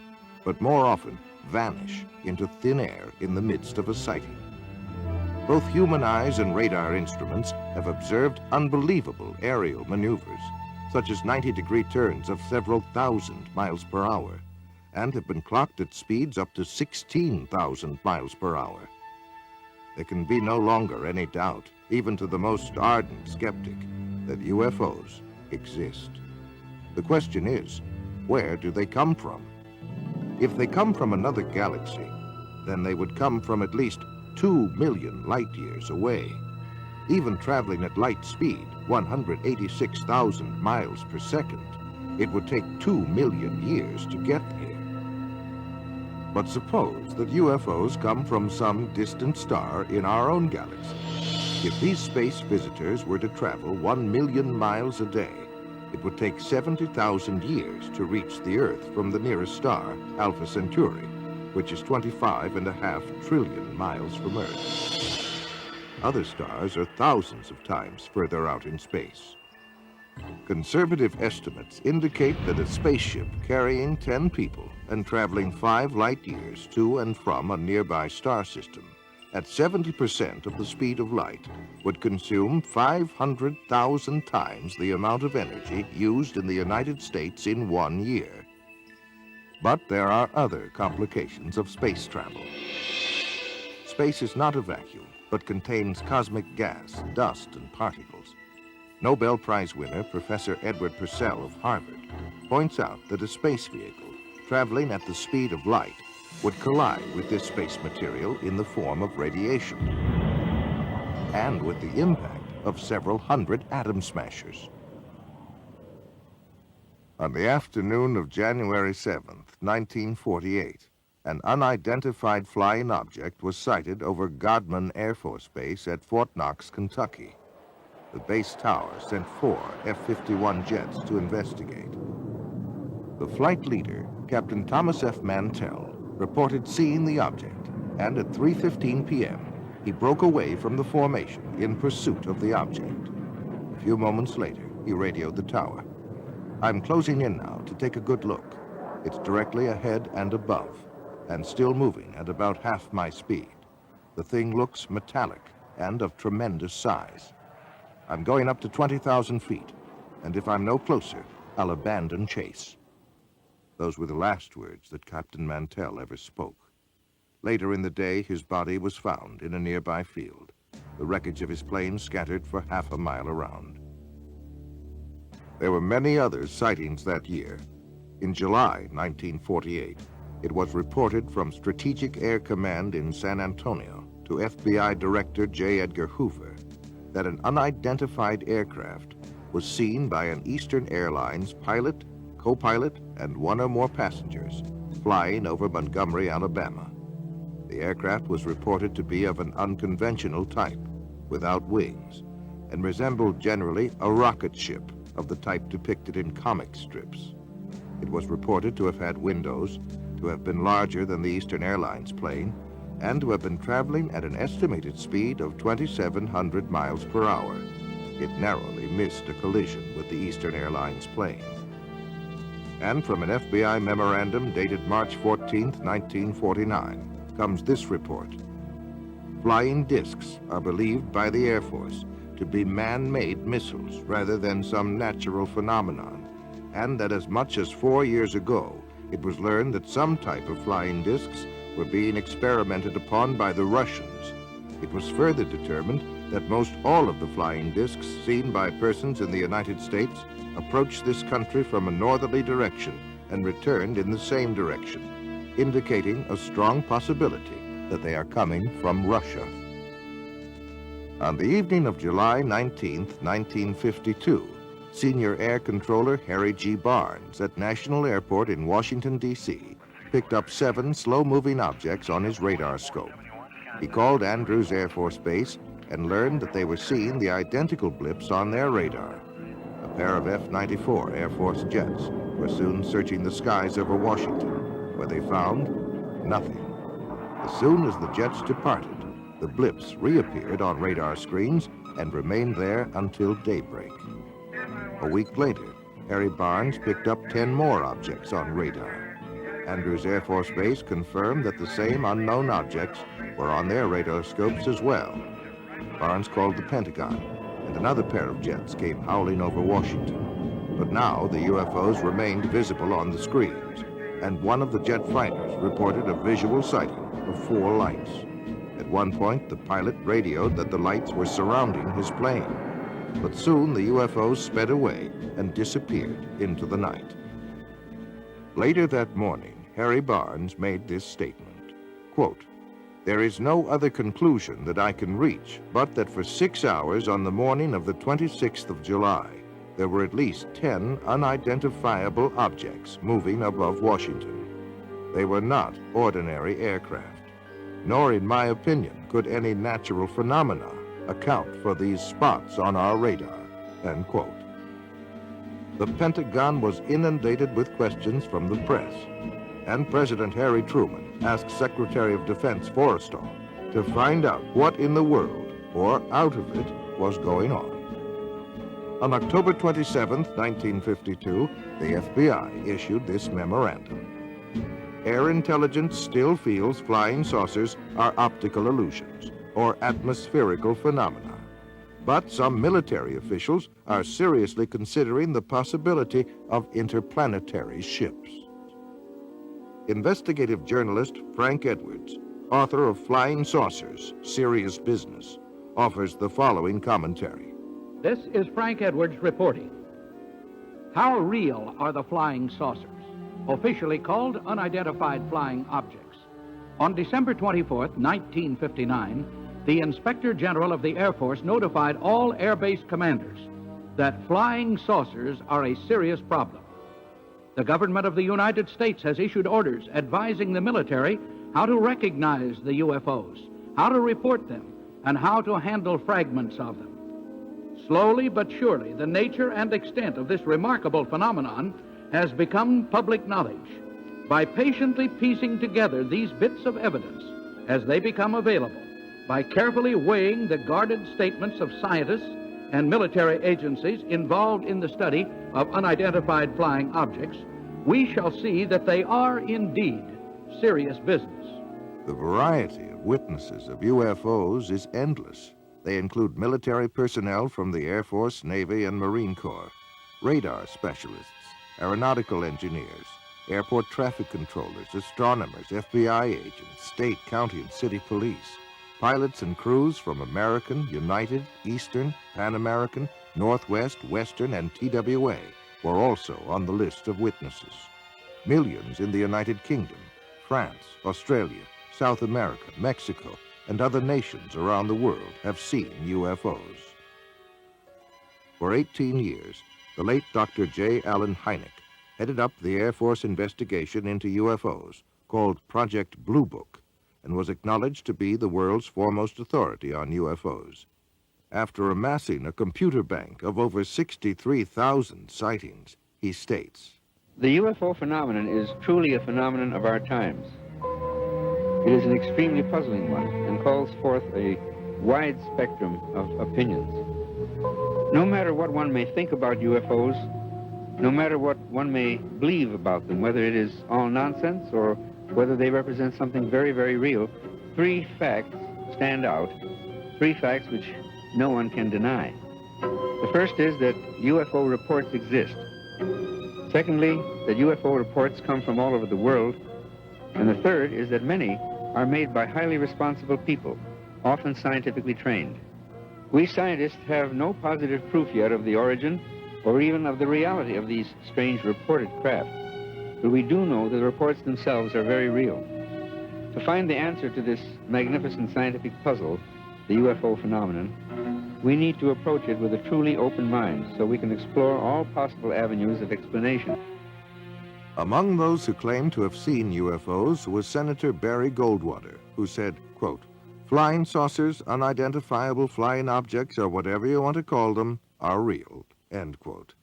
but more often vanish into thin air in the midst of a sighting. Both human eyes and radar instruments have observed unbelievable aerial maneuvers, such as 90-degree turns of several thousand miles per hour, and have been clocked at speeds up to 16,000 miles per hour. There can be no longer any doubt, even to the most ardent skeptic, that UFOs exist. The question is, where do they come from? If they come from another galaxy, then they would come from at least 2 million light years away. Even traveling at light speed, 186,000 miles per second, it would take 2 million years to get here. But suppose that UFOs come from some distant star in our own galaxy. If these space visitors were to travel 1 million miles a day, it would take 70,000 years to reach the Earth from the nearest star, Alpha Centauri, which is 25.5 trillion miles from Earth. Other stars are thousands of times further out in space. Conservative estimates indicate that a spaceship carrying 10 people and traveling 5 light years to and from a nearby star system at 70% of the speed of light would consume 500,000 times the amount of energy used in the United States in 1 year. But there are other complications of space travel. Space is not a vacuum, but contains cosmic gas, dust, and particles. Nobel Prize winner Professor Edward Purcell of Harvard points out that a space vehicle traveling at the speed of light would collide with this space material in the form of radiation and with the impact of several hundred atom smashers. On the afternoon of January 7th, 1948, an unidentified flying object was sighted over Godman Air Force Base at Fort Knox, Kentucky. The base tower sent 4 F-51 jets to investigate. The flight leader, Captain Thomas F. Mantell, reported seeing the object, and at 3:15 p.m., he broke away from the formation in pursuit of the object. A few moments later, he radioed the tower. "I'm closing in now to take a good look. It's directly ahead and above, and still moving at about half my speed. The thing looks metallic and of tremendous size. I'm going up to 20,000 feet, and if I'm no closer, I'll abandon chase." Those were the last words that Captain Mantell ever spoke. Later in the day, his body was found in a nearby field, the wreckage of his plane scattered for half a mile around. There were many other sightings that year. In July 1948, it was reported from Strategic Air Command in San Antonio to FBI Director J. Edgar Hoover that an unidentified aircraft was seen by an Eastern Airlines pilot, co-pilot, and 1 or more passengers flying over Montgomery, Alabama. The aircraft was reported to be of an unconventional type, without wings, and resembled generally a rocket ship of the type depicted in comic strips. It was reported to have had windows, to have been larger than the Eastern Airlines plane, and to have been traveling at an estimated speed of 2,700 miles per hour. It narrowly missed a collision with the Eastern Airlines plane. And from an FBI memorandum dated March 14, 1949, comes this report. Flying discs are believed by the Air Force to be man-made missiles rather than some natural phenomenon, and that as much as 4 years ago, it was learned that some type of flying discs were being experimented upon by the Russians. It was further determined that most all of the flying discs seen by persons in the United States approached this country from a northerly direction and returned in the same direction, indicating a strong possibility that they are coming from Russia. On the evening of July 19, 1952, Senior Air Controller Harry G. Barnes at National Airport in Washington, D.C., picked up 7 slow-moving objects on his radar scope. He called Andrews Air Force Base and learned that they were seeing the identical blips on their radar. A pair of F-94 Air Force jets were soon searching the skies over Washington, where they found nothing. As soon as the jets departed, the blips reappeared on radar screens and remained there until daybreak. A week later, Harry Barnes picked up 10 more objects on radar. Andrews Air Force Base confirmed that the same unknown objects were on their radar scopes as well. Barnes called the Pentagon, and another pair of jets came howling over Washington. But now the UFOs remained visible on the screens, and one of the jet fighters reported a visual sighting of 4 lights. At one point, the pilot radioed that the lights were surrounding his plane. But soon the UFOs sped away and disappeared into the night. Later that morning, Harry Barnes made this statement, quote, "There is no other conclusion that I can reach but that for 6 hours on the morning of the 26th of July, there were at least 10 unidentifiable objects moving above Washington. They were not ordinary aircraft, nor in my opinion could any natural phenomena account for these spots on our radar," end quote. The Pentagon was inundated with questions from the press, and President Harry Truman asked Secretary of Defense Forrestal to find out what in the world, or out of it, was going on. On October 27, 1952, the FBI issued this memorandum. Air intelligence still feels flying saucers are optical illusions or atmospherical phenomena. But some military officials are seriously considering the possibility of interplanetary ships. Investigative journalist Frank Edwards, author of Flying Saucers, Serious Business, offers the following commentary. This is Frank Edwards reporting. How real are the flying saucers, officially called unidentified flying objects? On December 24th, 1959, the Inspector General of the Air Force notified all Air Base commanders that flying saucers are a serious problem. The government of the United States has issued orders advising the military how to recognize the UFOs, how to report them, and how to handle fragments of them. Slowly but surely, the nature and extent of this remarkable phenomenon has become public knowledge. By patiently piecing together these bits of evidence as they become available, by carefully weighing the guarded statements of scientists and military agencies involved in the study of unidentified flying objects, we shall see that they are indeed serious business. The variety of witnesses of UFOs is endless. They include military personnel from the Air Force, Navy, and Marine Corps, radar specialists, aeronautical engineers, airport traffic controllers, astronomers, FBI agents, state, county, and city police, pilots and crews from American, United, Eastern, Pan American, Northwest, Western, and TWA were also on the list of witnesses. Millions in the United Kingdom, France, Australia, South America, Mexico, and other nations around the world have seen UFOs. For 18 years, the late Dr. J. Allen Hynek headed up the Air Force investigation into UFOs, called Project Blue Book, and was acknowledged to be the world's foremost authority on UFOs. After amassing a computer bank of over 63,000 sightings, he states, "The UFO phenomenon is truly a phenomenon of our times. It is an extremely puzzling one and calls forth a wide spectrum of opinions. No matter what one may think about UFOs, no matter what one may believe about them, whether it is all nonsense or whether they represent something very, very real, three facts stand out, three facts which no one can deny. The first is that UFO reports exist. Secondly, that UFO reports come from all over the world. And the third is that many are made by highly responsible people, often scientifically trained. We scientists have no positive proof yet of the origin or even of the reality of these strange reported craft, but we do know that the reports themselves are very real. To find the answer to this magnificent scientific puzzle, the UFO phenomenon, we need to approach it with a truly open mind so we can explore all possible avenues of explanation." Among those who claimed to have seen UFOs was Senator Barry Goldwater, who said, quote, "Flying saucers, unidentifiable flying objects, or whatever you want to call them, are real," end quote.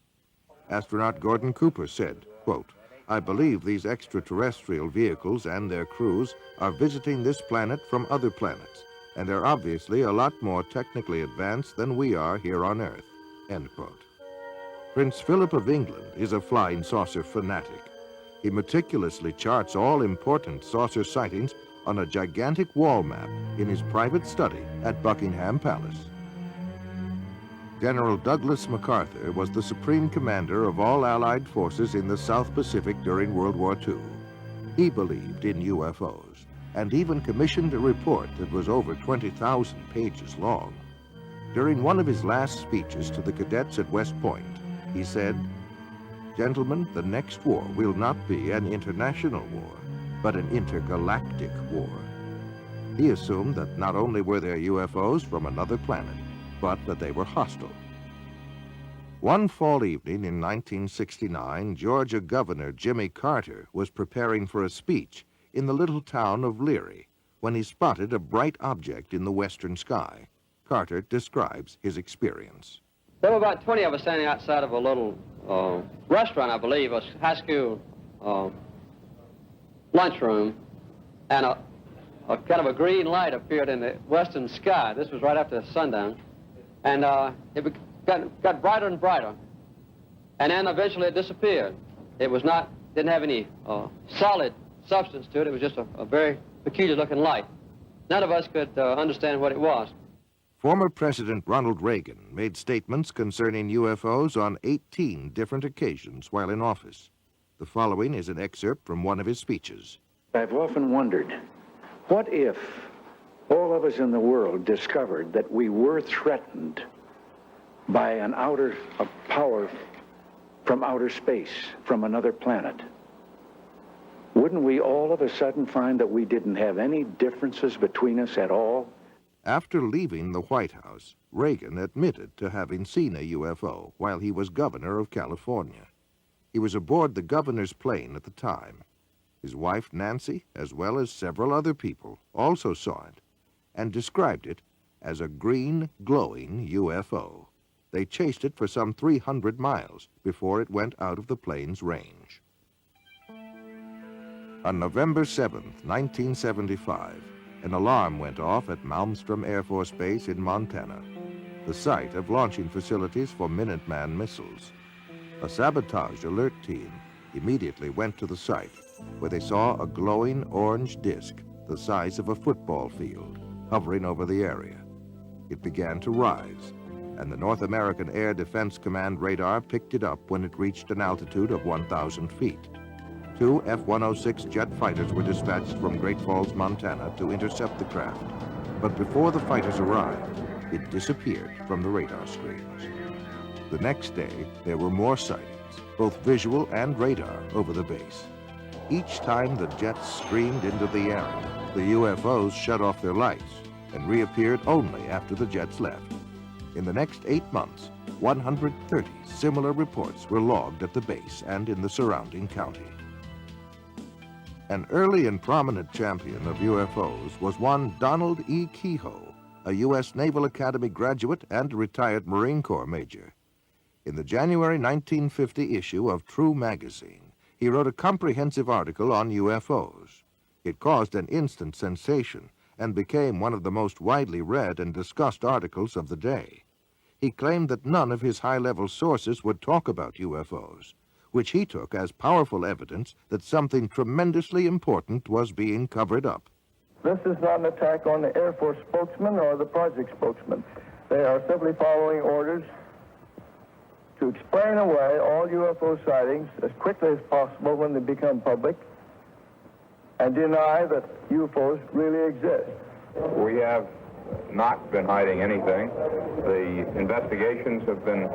Astronaut Gordon Cooper said, quote, "I believe these extraterrestrial vehicles and their crews are visiting this planet from other planets, and are obviously a lot more technically advanced than we are here on Earth," end quote. Prince Philip of England is a flying saucer fanatic. He meticulously charts all important saucer sightings on a gigantic wall map in his private study at Buckingham Palace. General Douglas MacArthur was the supreme commander of all Allied forces in the South Pacific during World War II. He believed in UFOs and even commissioned a report that was over 20,000 pages long. During one of his last speeches to the cadets at West Point, he said, "Gentlemen, the next war will not be an international war, but an intergalactic war." He assumed that not only were there UFOs from another planet, but that they were hostile. One fall evening in 1969, Georgia Governor Jimmy Carter was preparing for a speech in the little town of Leary when he spotted a bright object in the western sky. Carter describes his experience. There were about 20 of us standing outside of a little restaurant, I believe, a high school lunchroom, and a kind of a green light appeared in the western sky. This was right after sundown, and it became got brighter and brighter. And then eventually it disappeared. It was not, didn't have any solid substance to it. It was just a very peculiar looking light. None of us could understand what it was. Former President Ronald Reagan made statements concerning UFOs on 18 different occasions while in office. The following is an excerpt from one of his speeches. I've often wondered, what if all of us in the world discovered that we were threatened by a power from outer space, from another planet? Wouldn't we all of a sudden find that we didn't have any differences between us at all? After leaving the White House, Reagan admitted to having seen a UFO while he was governor of California. He was aboard the governor's plane at the time. His wife, Nancy, as well as several other people, also saw it and described it as a green, glowing UFO. They chased it for some 300 miles before it went out of the plane's range. On November 7, 1975, an alarm went off at Malmstrom Air Force Base in Montana, the site of launching facilities for Minuteman missiles. A sabotage alert team immediately went to the site, where they saw a glowing orange disk the size of a football field hovering over the area. It began to rise, and the North American Air Defense Command radar picked it up when it reached an altitude of 1,000 feet. 2 F-106 jet fighters were dispatched from Great Falls, Montana to intercept the craft. But before the fighters arrived, it disappeared from the radar screens. The next day, there were more sightings, both visual and radar, over the base. Each time the jets streamed into the area, the UFOs shut off their lights and reappeared only after the jets left. In the next 8 months, 130 similar reports were logged at the base and in the surrounding county. An early and prominent champion of UFOs was one Donald E. Kehoe, a U.S. Naval Academy graduate and retired Marine Corps major. In the January 1950 issue of True magazine, he wrote a comprehensive article on UFOs. It caused an instant sensation and became one of the most widely read and discussed articles of the day. He claimed that none of his high-level sources would talk about UFOs, which he took as powerful evidence that something tremendously important was being covered up. This is not an attack on the Air Force spokesman or the project spokesman. They are simply following orders to explain away all UFO sightings as quickly as possible when they become public and deny that UFOs really exist. We have not been hiding anything. The investigations have been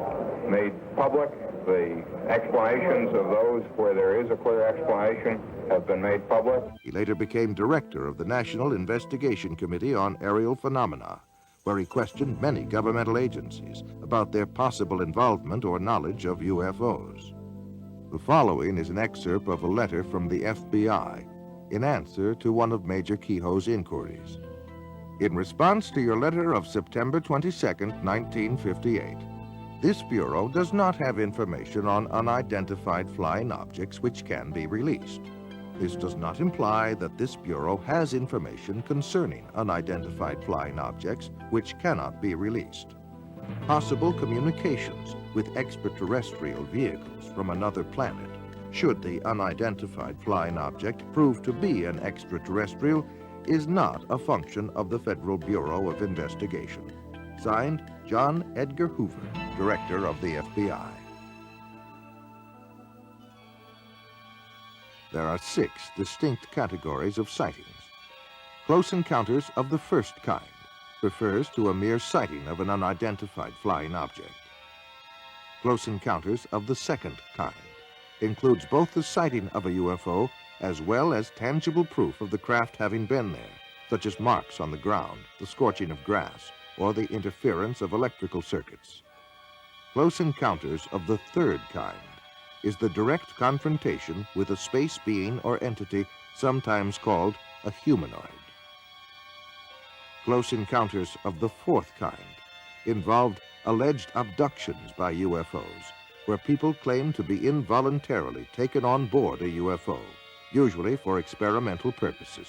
made public. The explanations of those where there is a clear explanation have been made public. He later became director of the National Investigation Committee on Aerial Phenomena, where he questioned many governmental agencies about their possible involvement or knowledge of UFOs. The following is an excerpt of a letter from the FBI in answer to one of Major Kehoe's inquiries. In response to your letter of September 22, 1958, this Bureau does not have information on unidentified flying objects which can be released. This does not imply that this Bureau has information concerning unidentified flying objects which cannot be released. Possible communications with extraterrestrial vehicles from another planet, should the unidentified flying object prove to be an extraterrestrial, is not a function of the Federal Bureau of Investigation. Signed, John Edgar Hoover, Director of the FBI. There are 6 distinct categories of sightings. Close encounters of the first kind refers to a mere sighting of an unidentified flying object. Close encounters of the second kind includes both the sighting of a UFO as well as tangible proof of the craft having been there, such as marks on the ground, the scorching of grass, or the interference of electrical circuits. Close encounters of the third kind is the direct confrontation with a space being or entity sometimes called a humanoid. Close encounters of the fourth kind involved alleged abductions by UFOs, where people claim to be involuntarily taken on board a UFO, usually for experimental purposes.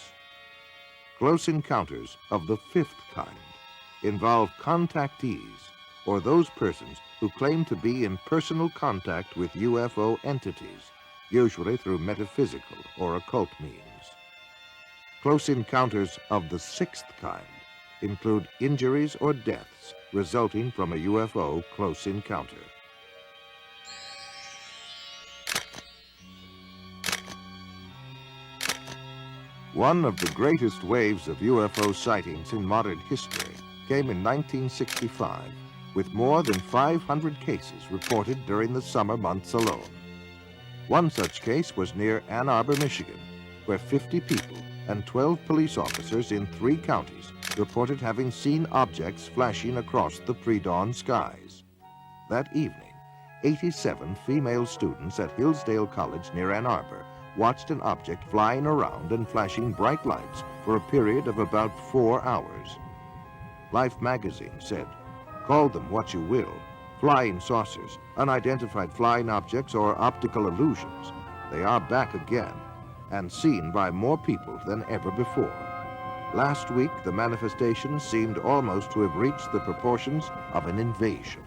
Close encounters of the fifth kind involve contactees or those persons who claim to be in personal contact with UFO entities, usually through metaphysical or occult means. Close encounters of the sixth kind include injuries or deaths resulting from a UFO close encounter. One of the greatest waves of UFO sightings in modern history came in 1965, with more than 500 cases reported during the summer months alone. One such case was near Ann Arbor, Michigan, where 50 people and 12 police officers in 3 counties reported having seen objects flashing across the pre-dawn skies. That evening, 87 female students at Hillsdale College near Ann Arbor watched an object flying around and flashing bright lights for a period of about 4 hours. Life magazine said, "Call them what you will, flying saucers, unidentified flying objects, or optical illusions, they are back again and seen by more people than ever before. Last week, the manifestation seemed almost to have reached the proportions of an invasion."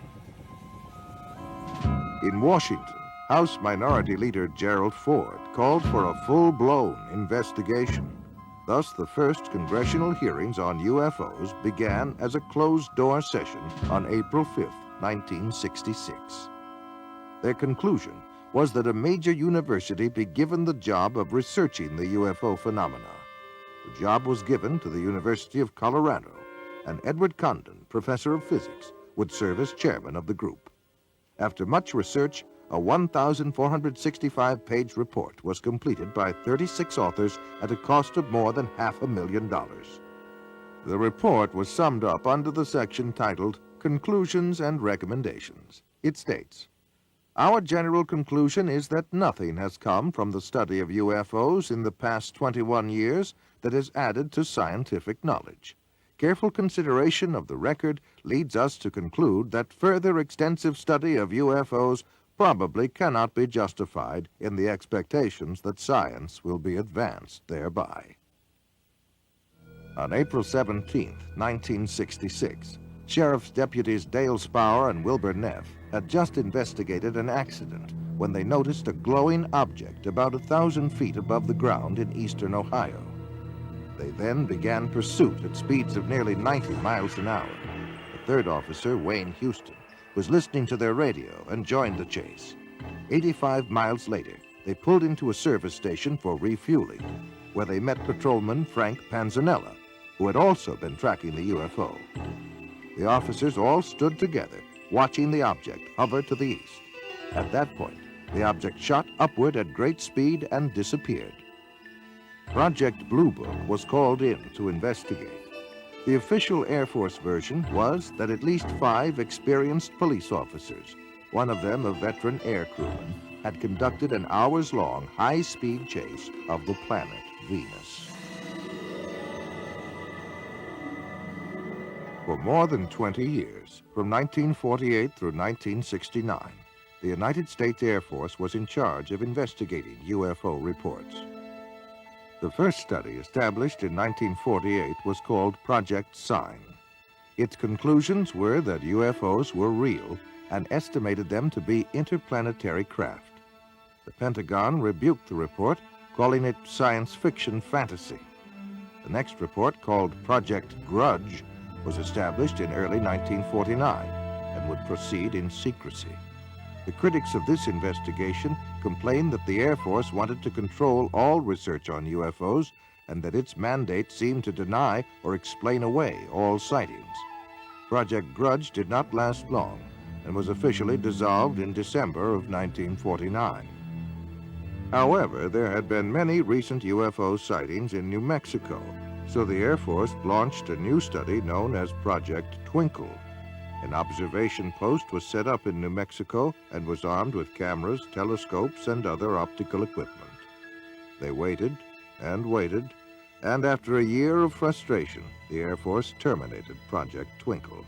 In Washington, House Minority Leader Gerald Ford called for a full-blown investigation. Thus, the first congressional hearings on UFOs began as a closed-door session on April 5, 1966. Their conclusion was that a major university be given the job of researching the UFO phenomena. The job was given to the University of Colorado, and Edward Condon, professor of physics, would serve as chairman of the group. After much research, a 1,465-page report was completed by 36 authors at a cost of more than $500,000. The report was summed up under the section titled Conclusions and Recommendations. It states, "Our general conclusion is that nothing has come from the study of UFOs in the past 21 years that has added to scientific knowledge. Careful consideration of the record leads us to conclude that further extensive study of UFOs probably cannot be justified in the expectations that science will be advanced thereby." On April 17, 1966, Sheriff's Deputies Dale Spower and Wilbur Neff had just investigated an accident when they noticed a glowing object about 1,000 feet above the ground in eastern Ohio. They then began pursuit at speeds of nearly 90 miles an hour. The third officer, Wayne Houston, was listening to their radio and joined the chase. 85 miles later, they pulled into a service station for refueling, where they met patrolman Frank Panzanella, who had also been tracking the UFO. The officers all stood together, watching the object hover to the east. At that point, the object shot upward at great speed and disappeared. Project Blue Book was called in to investigate. The official Air Force version was that at least 5 experienced police officers, one of them a veteran air crewman, had conducted an hours-long high-speed chase of the planet Venus. For more than 20 years, from 1948 through 1969, the United States Air Force was in charge of investigating UFO reports. The first study, established in 1948, was called Project Sign. Its conclusions were that UFOs were real and estimated them to be interplanetary craft. The Pentagon rebuked the report, calling it science fiction fantasy. The next report, called Project Grudge, was established in early 1949 and would proceed in secrecy. The critics of this investigation complained that the Air Force wanted to control all research on UFOs and that its mandate seemed to deny or explain away all sightings. Project Grudge did not last long and was officially dissolved in December of 1949. However, there had been many recent UFO sightings in New Mexico, so the Air Force launched a new study known as Project Twinkle. An observation post was set up in New Mexico and was armed with cameras, telescopes, and other optical equipment. They waited, and after a year of frustration, the Air Force terminated Project Twinkle.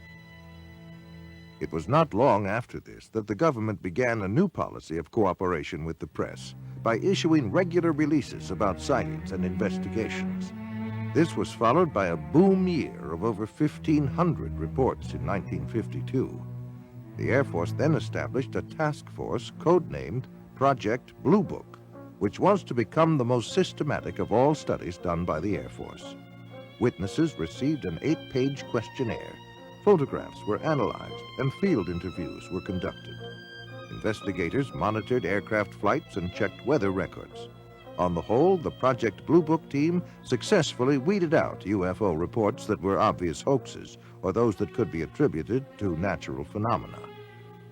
It was not long after this that the government began a new policy of cooperation with the press by issuing regular releases about sightings and investigations. This was followed by a boom year of over 1,500 reports in 1952. The Air Force then established a task force codenamed Project Blue Book, which was to become the most systematic of all studies done by the Air Force. Witnesses received an 8-page questionnaire, photographs were analyzed, and field interviews were conducted. Investigators monitored aircraft flights and checked weather records. On the whole, the Project Blue Book team successfully weeded out UFO reports that were obvious hoaxes or those that could be attributed to natural phenomena.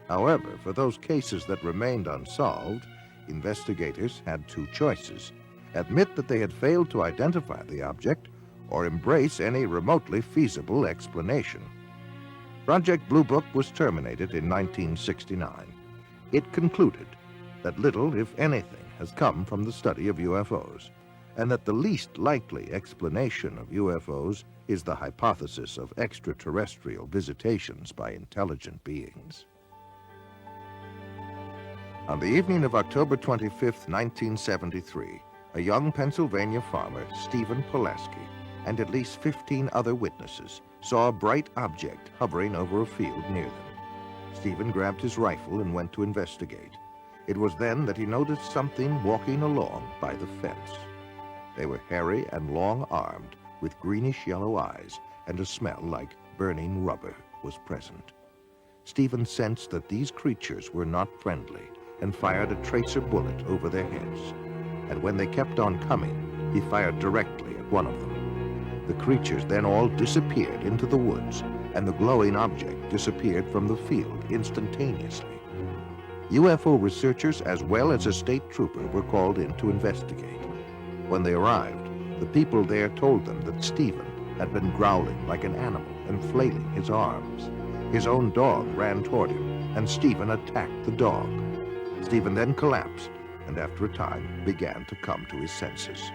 However, for those cases that remained unsolved, investigators had two choices: admit that they had failed to identify the object or embrace any remotely feasible explanation. Project Blue Book was terminated in 1969. It concluded that little, if anything, has come from the study of UFOs, and that the least likely explanation of UFOs is the hypothesis of extraterrestrial visitations by intelligent beings. On the evening of October 25, 1973, a young Pennsylvania farmer, Stephen Pulaski, and at least 15 other witnesses saw a bright object hovering over a field near them. Stephen grabbed his rifle and went to investigate. It was then that he noticed something walking along by the fence. They were hairy and long-armed, with greenish-yellow eyes, and a smell like burning rubber was present. Stephen sensed that these creatures were not friendly and fired a tracer bullet over their heads. And when they kept on coming, he fired directly at one of them. The creatures then all disappeared into the woods, and the glowing object disappeared from the field instantaneously. UFO researchers as well as a state trooper were called in to investigate. When they arrived, the people there told them that Stephen had been growling like an animal and flailing his arms. His own dog ran toward him, and Stephen attacked the dog. Stephen then collapsed, and after a time began to come to his senses.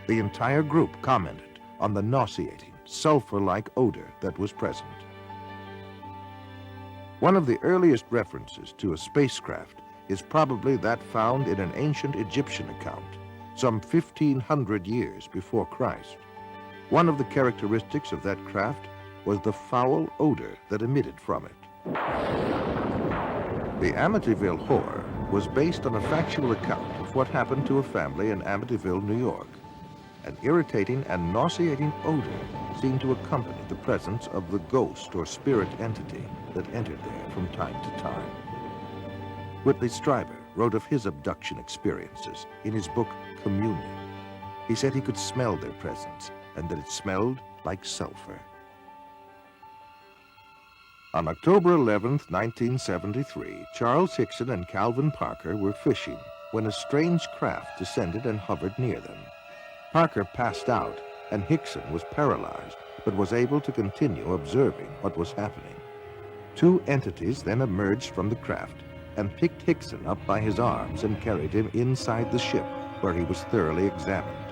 The entire group commented on the nauseating, sulfur-like odor that was present. One of the earliest references to a spacecraft is probably that found in an ancient Egyptian account, some 1,500 years before Christ. One of the characteristics of that craft was the foul odor that emitted from it. The Amityville Horror was based on a factual account of what happened to a family in Amityville, New York. An irritating and nauseating odor seemed to accompany the presence of the ghost or spirit entity that entered there from time to time. Whitley Strieber wrote of his abduction experiences in his book, Communion. He said he could smell their presence and that it smelled like sulfur. On October 11th, 1973, Charles Hickson and Calvin Parker were fishing when a strange craft descended and hovered near them. Parker passed out, and Hickson was paralyzed, but was able to continue observing what was happening. Two entities then emerged from the craft and picked Hickson up by his arms and carried him inside the ship, where he was thoroughly examined.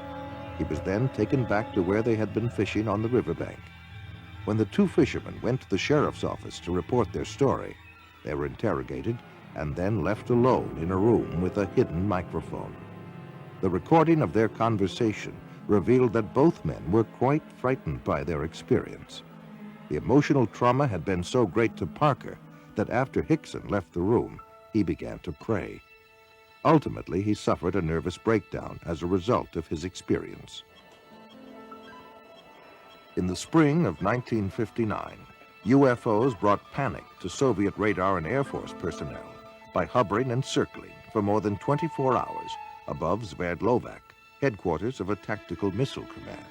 He was then taken back to where they had been fishing on the riverbank. When the two fishermen went to the sheriff's office to report their story, they were interrogated and then left alone in a room with a hidden microphone. The recording of their conversation revealed that both men were quite frightened by their experience. The emotional trauma had been so great to Parker that after Hickson left the room, he began to pray. Ultimately, he suffered a nervous breakdown as a result of his experience. In the spring of 1959, UFOs brought panic to Soviet radar and Air Force personnel by hovering and circling for more than 24 hours above Sverdlovsk, headquarters of a tactical missile command.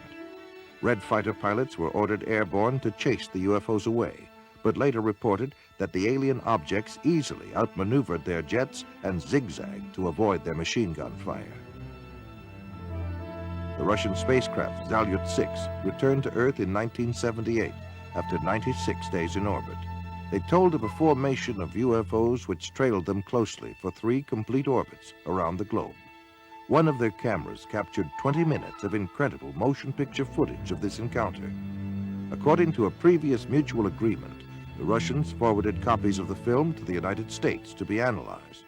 Red fighter pilots were ordered airborne to chase the UFOs away, but later reported that the alien objects easily outmaneuvered their jets and zigzagged to avoid their machine gun fire. The Russian spacecraft Salyut-6 returned to Earth in 1978 after 96 days in orbit. They told of a formation of UFOs which trailed them closely for 3 complete orbits around the globe. One of their cameras captured 20 minutes of incredible motion picture footage of this encounter. According to a previous mutual agreement, the Russians forwarded copies of the film to the United States to be analyzed.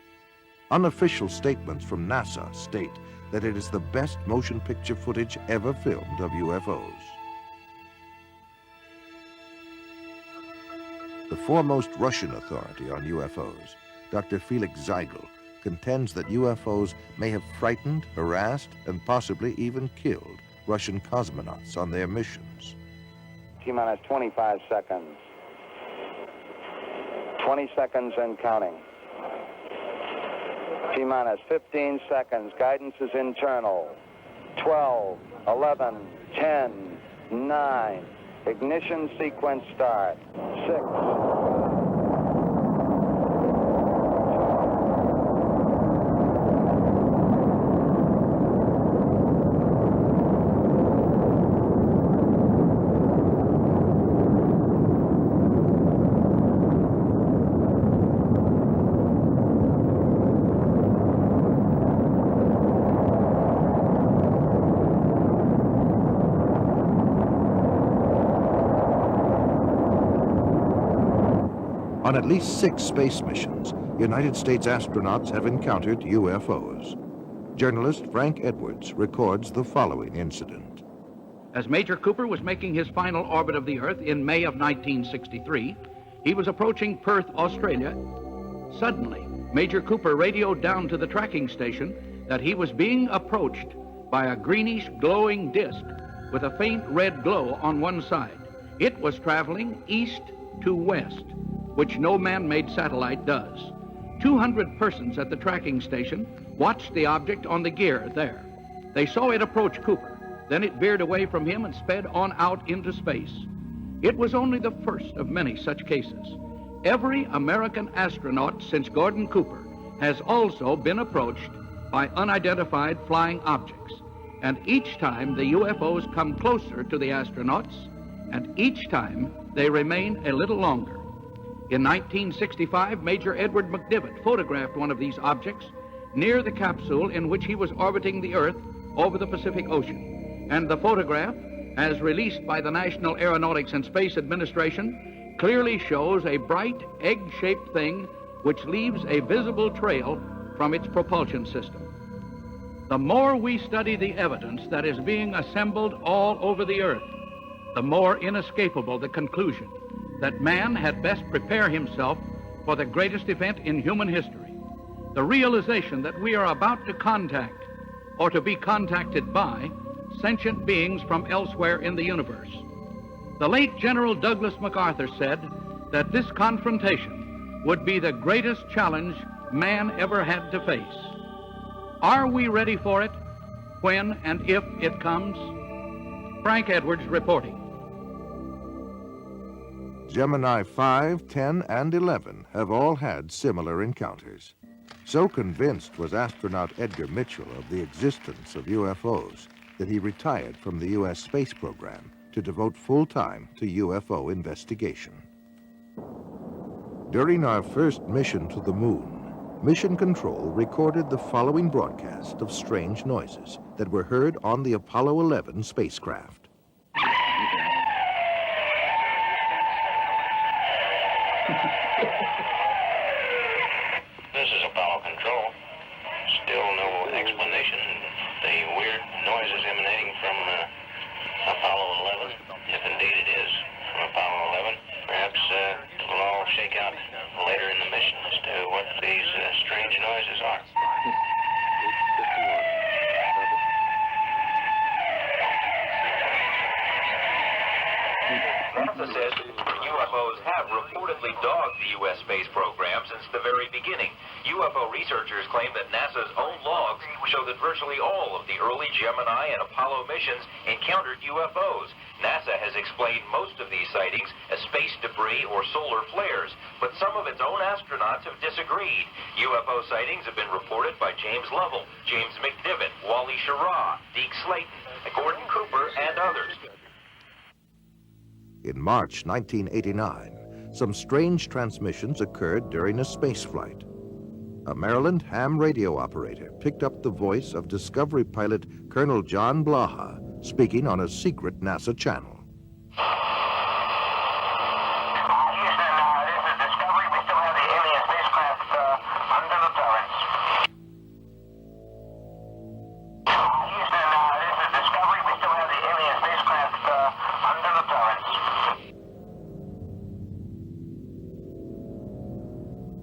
Unofficial statements from NASA state that it is the best motion picture footage ever filmed of UFOs. The foremost Russian authority on UFOs, Dr. Felix Zeigel, contends that UFOs may have frightened, harassed, and possibly even killed Russian cosmonauts on their missions. T-minus 25 seconds. 20 seconds and counting. T-minus 15 seconds. Guidance is internal. 12, 11, 10, 9. Ignition sequence start. 6. On at least 6 space missions, United States astronauts have encountered UFOs. Journalist Frank Edwards records the following incident. As Major Cooper was making his final orbit of the Earth in May of 1963, he was approaching Perth, Australia. Suddenly, Major Cooper radioed down to the tracking station that he was being approached by a greenish glowing disk with a faint red glow on one side. It was traveling east to west, which no man-made satellite does. 200 persons at the tracking station watched the object on the gear there. They saw it approach Cooper. Then it veered away from him and sped on out into space. It was only the first of many such cases. Every American astronaut since Gordon Cooper has also been approached by unidentified flying objects. And each time the UFOs come closer to the astronauts, and each time they remain a little longer. In 1965, Major Edward McDivitt photographed one of these objects near the capsule in which he was orbiting the Earth over the Pacific Ocean. And the photograph, as released by the National Aeronautics and Space Administration, clearly shows a bright egg-shaped thing which leaves a visible trail from its propulsion system. The more we study the evidence that is being assembled all over the Earth, the more inescapable the conclusion that man had best prepare himself for the greatest event in human history, the realization that we are about to contact or to be contacted by sentient beings from elsewhere in the universe. The late General Douglas MacArthur said that this confrontation would be the greatest challenge man ever had to face. Are we ready for it when and if it comes? Frank Edwards reporting. Gemini 5, 10, and 11 have all had similar encounters. So convinced was astronaut Edgar Mitchell of the existence of UFOs that he retired from the U.S. space program to devote full time to UFO investigation. During our first mission to the moon, Mission Control recorded the following broadcast of strange noises that were heard on the Apollo 11 spacecraft. This is Apollo Control. Still no explanation. The weird noises emanating from Apollo 11, if indeed it is from Apollo 11. Perhaps it'll all shake out later in the mission as to what these strange noises are. NASA says UFOs have reportedly dogged the U.S. space program since the very beginning. UFO researchers claim that NASA's own logs show that virtually all of the early Gemini and Apollo missions encountered UFOs. NASA has explained most of these sightings as space debris or solar flares, but some of its own astronauts have disagreed. UFO sightings have been reported by James Lovell, James McDivitt, Wally Schirra, Deke Slayton, Gordon Cooper, and others. In March 1989, some strange transmissions occurred during a spaceflight. A Maryland ham radio operator picked up the voice of Discovery pilot Colonel John Blaha speaking on a secret NASA channel.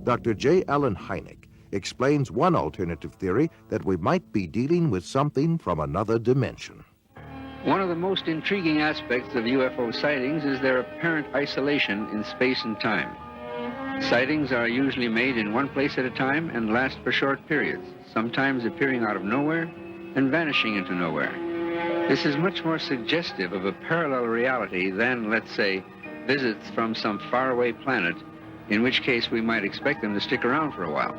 Dr. J. Allen Hynek explains one alternative theory that we might be dealing with something from another dimension. One of the most intriguing aspects of UFO sightings is their apparent isolation in space and time. Sightings are usually made in one place at a time and last for short periods, sometimes appearing out of nowhere and vanishing into nowhere. This is much more suggestive of a parallel reality than, let's say, visits from some faraway planet, in which case we might expect them to stick around for a while.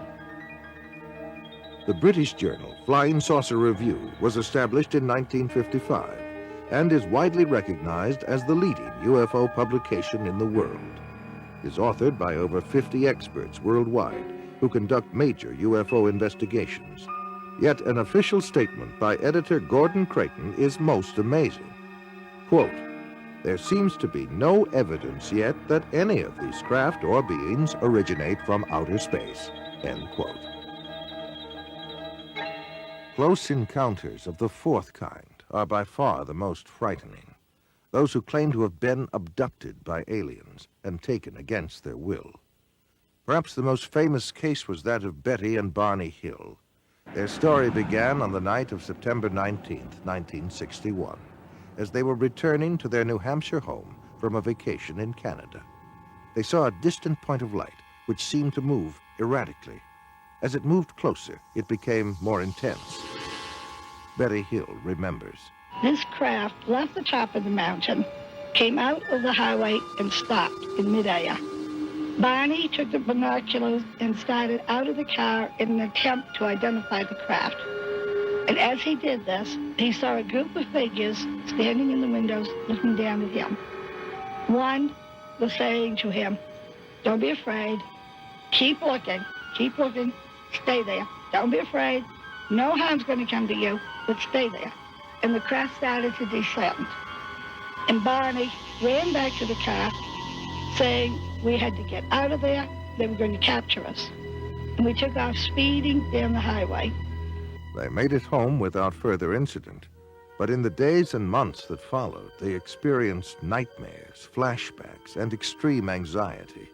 The British journal Flying Saucer Review was established in 1955 and is widely recognized as the leading UFO publication in the world. It is authored by over 50 experts worldwide who conduct major UFO investigations. Yet an official statement by editor Gordon Creighton is most amazing. Quote, "There seems to be no evidence yet that any of these craft or beings originate from outer space." End quote. Close encounters of the fourth kind are by far the most frightening. Those who claim to have been abducted by aliens and taken against their will. Perhaps the most famous case was that of Betty and Barney Hill. Their story began on the night of September 19th, 1961, as they were returning to their New Hampshire home from a vacation in Canada. They saw a distant point of light which seemed to move erratically. As it moved closer, it became more intense. Betty Hill remembers. This craft left the top of the mountain, came out of the highway, and stopped in midair. Barney took the binoculars and started out of the car in an attempt to identify the craft. And as he did this, he saw a group of figures standing in the windows looking down at him. One was saying to him, "Don't be afraid. Keep looking, stay there. Don't be afraid. No harm's going to come to you, but stay there." And the craft started to descend. And Barney ran back to the car, saying we had to get out of there. They were going to capture us. And we took off speeding down the highway. They made it home without further incident. But in the days and months that followed, they experienced nightmares, flashbacks, and extreme anxiety.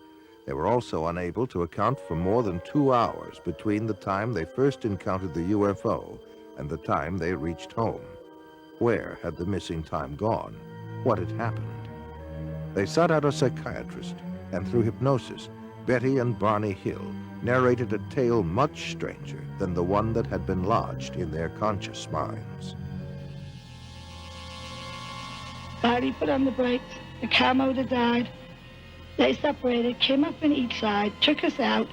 They were also unable to account for more than 2 hours between the time they first encountered the UFO and the time they reached home. Where had the missing time gone? What had happened? They sought out a psychiatrist, and through hypnosis, Betty and Barney Hill narrated a tale much stranger than the one that had been lodged in their conscious minds. Barney put on the brakes, the car motor died. They separated, came up on each side, took us out,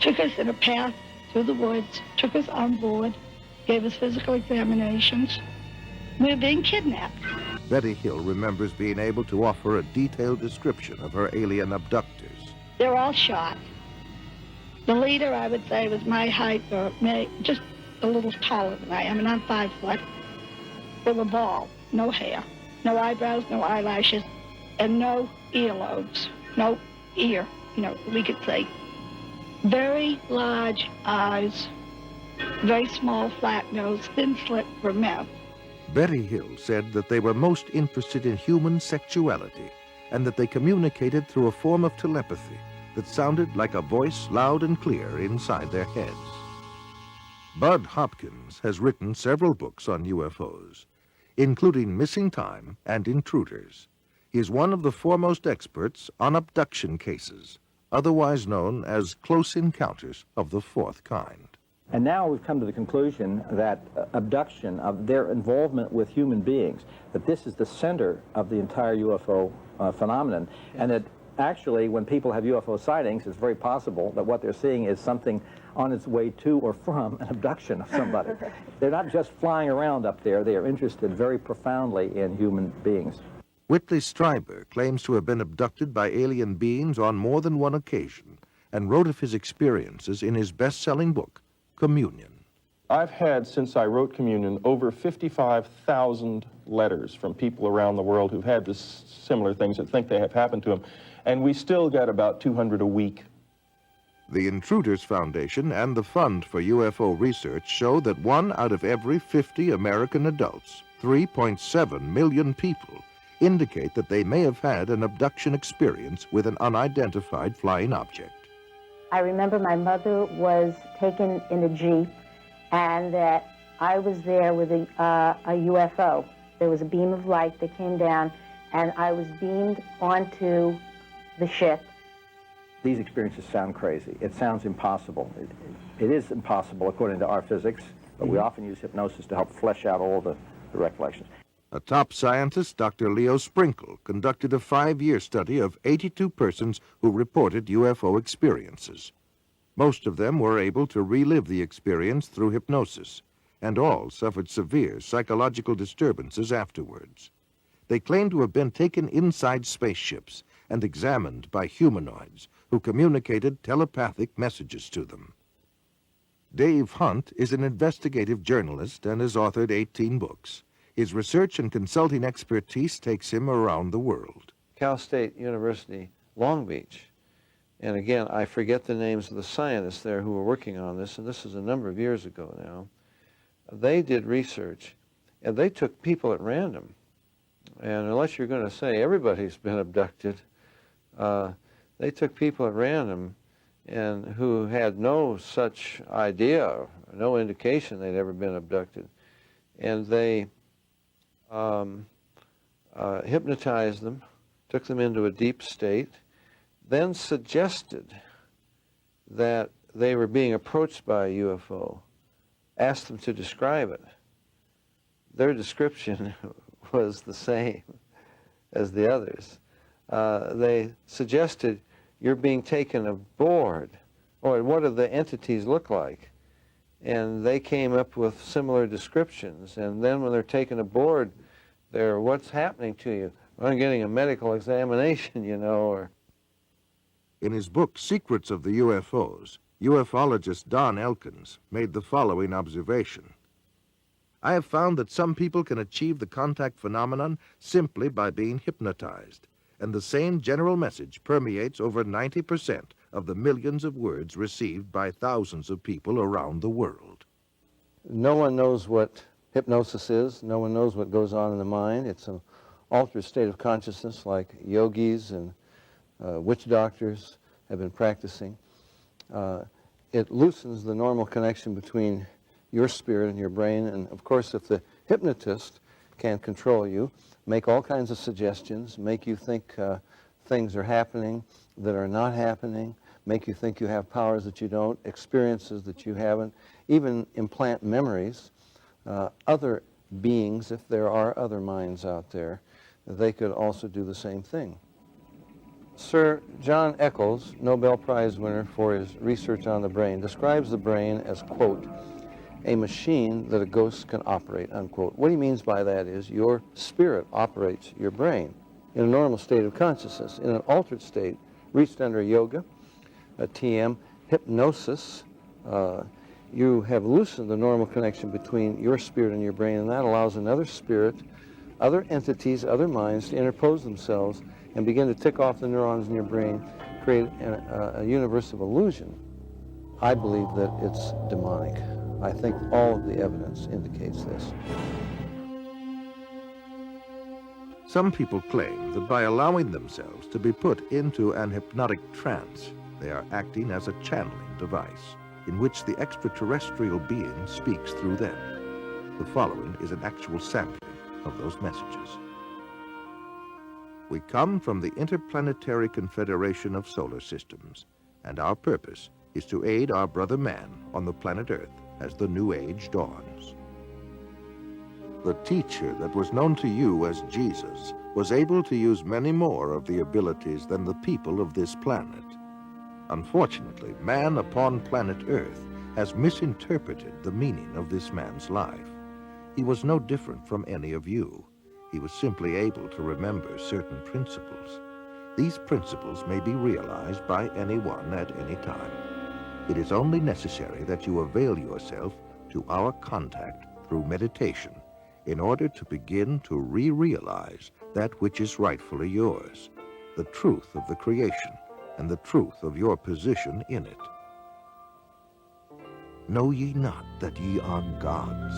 took us in a path through the woods, took us on board, gave us physical examinations. We were being kidnapped. Betty Hill remembers being able to offer a detailed description of her alien abductors. They were all shot. The leader, I would say, was my height, or just a little taller than I am, and I'm 5 foot. They were bald, no hair, no eyebrows, no eyelashes, and no earlobes, no ear, we could say. Very large eyes, very small, flat nose, thin slit for men. Betty Hill said that they were most interested in human sexuality and that they communicated through a form of telepathy that sounded like a voice loud and clear inside their heads. Bud Hopkins has written several books on UFOs, including Missing Time and Intruders. He is one of the foremost experts on abduction cases, otherwise known as close encounters of the fourth kind. And now we've come to the conclusion that abduction, of their involvement with human beings, that this is the center of the entire UFO phenomenon, and that actually when people have UFO sightings, it's very possible that what they're seeing is something on its way to or from an abduction of somebody. They're not just flying around up there, they are interested very profoundly in human beings. Whitley Strieber claims to have been abducted by alien beings on more than one occasion and wrote of his experiences in his best-selling book, Communion. I've had, since I wrote Communion, over 55,000 letters from people around the world who've had this similar things that think they have happened to them, and we still get about 200 a week. The Intruders Foundation and the Fund for UFO Research show that 1 out of every 50 American adults, 3.7 million people, indicate that they may have had an abduction experience with an unidentified flying object. I remember my mother was taken in a Jeep, and that I was there with a UFO. There was a beam of light that came down, and I was beamed onto the ship. These experiences sound crazy. It sounds impossible. It is impossible according to our physics, but we often use hypnosis to help flesh out all the recollections. A top scientist, Dr. Leo Sprinkle, conducted a 5-year study of 82 persons who reported UFO experiences. Most of them were able to relive the experience through hypnosis, and all suffered severe psychological disturbances afterwards. They claimed to have been taken inside spaceships and examined by humanoids who communicated telepathic messages to them. Dave Hunt is an investigative journalist and has authored 18 books. His research and consulting expertise takes him around the world. Cal State University, Long Beach. And again, I forget the names of the scientists there who were working on this, and this is a number of years ago now. They did research, and they took people at random. And unless you're going to say everybody's been abducted, they took people at random and who had no such idea, no indication they'd ever been abducted. And they hypnotized them, took them into a deep state, then suggested that they were being approached by a UFO, asked them to describe it. Their description was the same as the others. They suggested, you're being taken aboard, or what do the entities look like? And they came up with similar descriptions. And then when they're taken aboard, they're, what's happening to you? I'm getting a medical examination, you know, or... In his book, Secrets of the UFOs, ufologist Don Elkins made the following observation. I have found that some people can achieve the contact phenomenon simply by being hypnotized, and the same general message permeates over 90% of the millions of words received by thousands of people around the world. No one knows what hypnosis is. No one knows what goes on in the mind. It's an altered state of consciousness like yogis and witch doctors have been practicing. It loosens the normal connection between your spirit and your brain, and of course if the hypnotist can control you, make all kinds of suggestions, make you think things are happening that are not happening, make you think you have powers that you don't, experiences that you haven't, even implant memories. Other beings, if there are other minds out there, they could also do the same thing. Sir John Eccles, Nobel Prize winner for his research on the brain, describes the brain as, quote, a machine that a ghost can operate, unquote. What he means by that is your spirit operates your brain in a normal state of consciousness. In an altered state, reached under yoga, a TM, hypnosis, you have loosened the normal connection between your spirit and your brain, and that allows another spirit, other entities, other minds to interpose themselves and begin to tick off the neurons in your brain, create a universe of illusion. I believe that it's demonic. I think all of the evidence indicates this. Some people claim that by allowing themselves to be put into an hypnotic trance, they are acting as a channeling device in which the extraterrestrial being speaks through them. The following is an actual sampling of those messages. We come from the Interplanetary Confederation of Solar Systems, and our purpose is to aid our brother man on the planet Earth as the new age dawns. The teacher that was known to you as Jesus was able to use many more of the abilities than the people of this planet. Unfortunately, man upon planet Earth has misinterpreted the meaning of this man's life. He was no different from any of you. He was simply able to remember certain principles. These principles may be realized by anyone at any time. It is only necessary that you avail yourself to our contact through meditation in order to begin to re-realize that which is rightfully yours, the truth of the creation and the truth of your position in it. Know ye not that ye are gods?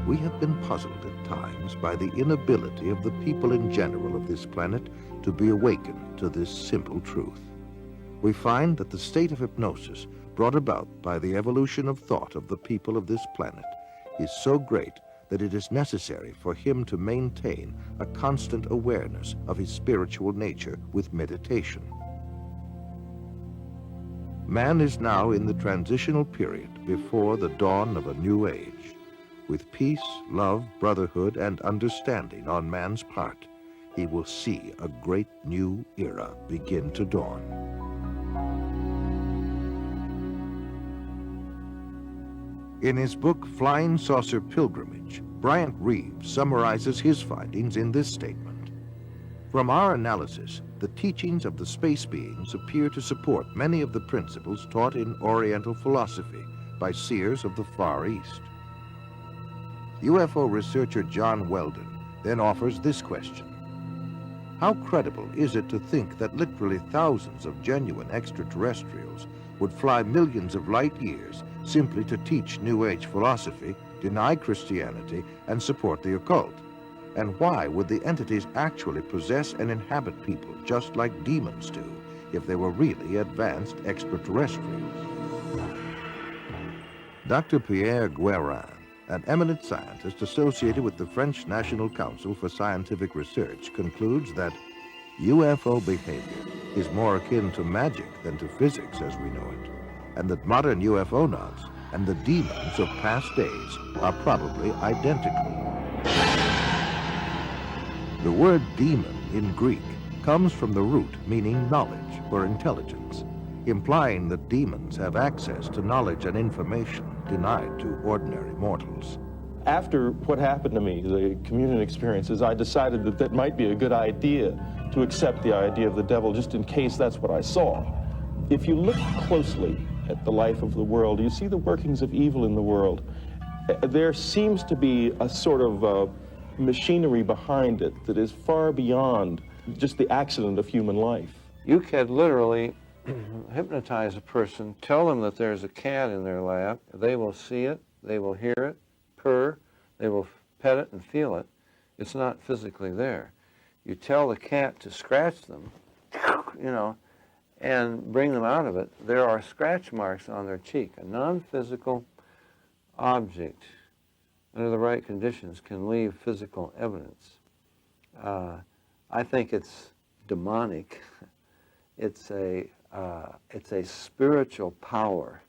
We have been puzzled at times by the inability of the people in general of this planet to be awakened to this simple truth. we find that the state of hypnosis brought about by the evolution of thought of the people of this planet is so great that it is necessary for him to maintain a constant awareness of his spiritual nature with meditation. Man is now in the transitional period before the dawn of a new age. With peace, love, brotherhood, and understanding on man's part, he will see a great new era begin to dawn. In his book, Flying Saucer Pilgrimage, Bryant Reeves summarizes his findings in this statement. From our analysis, the teachings of the space beings appear to support many of the principles taught in Oriental philosophy by seers of the Far East. UFO researcher John Weldon then offers this question. How credible is it to think that literally thousands of genuine extraterrestrials would fly millions of light years simply to teach New Age philosophy, deny Christianity, and support the occult? And why would the entities actually possess and inhabit people just like demons do if they were really advanced extraterrestrials? Dr. Pierre Guérin, an eminent scientist associated with the French National Council for Scientific Research, concludes that UFO behavior is more akin to magic than to physics as we know it, and that modern UFOnauts and the demons of past days are probably identical. The word demon in Greek comes from the root meaning knowledge or intelligence, implying that demons have access to knowledge and information denied to ordinary mortals. After what happened to me, the communion experiences, I decided that that might be a good idea to accept the idea of the devil just in case that's what I saw. If you look closely at the life of the world, you see the workings of evil in the world. There seems to be a sort of machinery behind it that is far beyond just the accident of human life. You can literally hypnotize a person, tell them that there's a cat in their lap, they will see it, they will hear it, purr, they will pet it and feel it. It's not physically there. You tell the cat to scratch them, you know, and bring them out of it. There are scratch marks on their cheek. A non-physical object, under the right conditions, can leave physical evidence. I think it's demonic. It's a spiritual power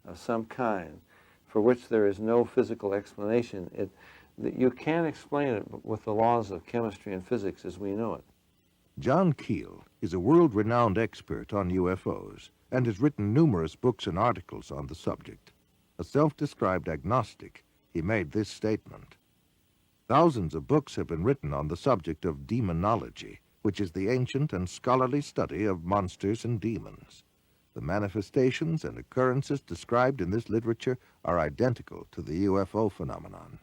of some kind for which there is no physical explanation. You can't explain it with the laws of chemistry and physics as we know it. John Keel is a world-renowned expert on UFOs and has written numerous books and articles on the subject. A self-described agnostic, he made this statement. Thousands of books have been written on the subject of demonology, which is the ancient and scholarly study of monsters and demons. The manifestations and occurrences described in this literature are identical to the UFO phenomenon.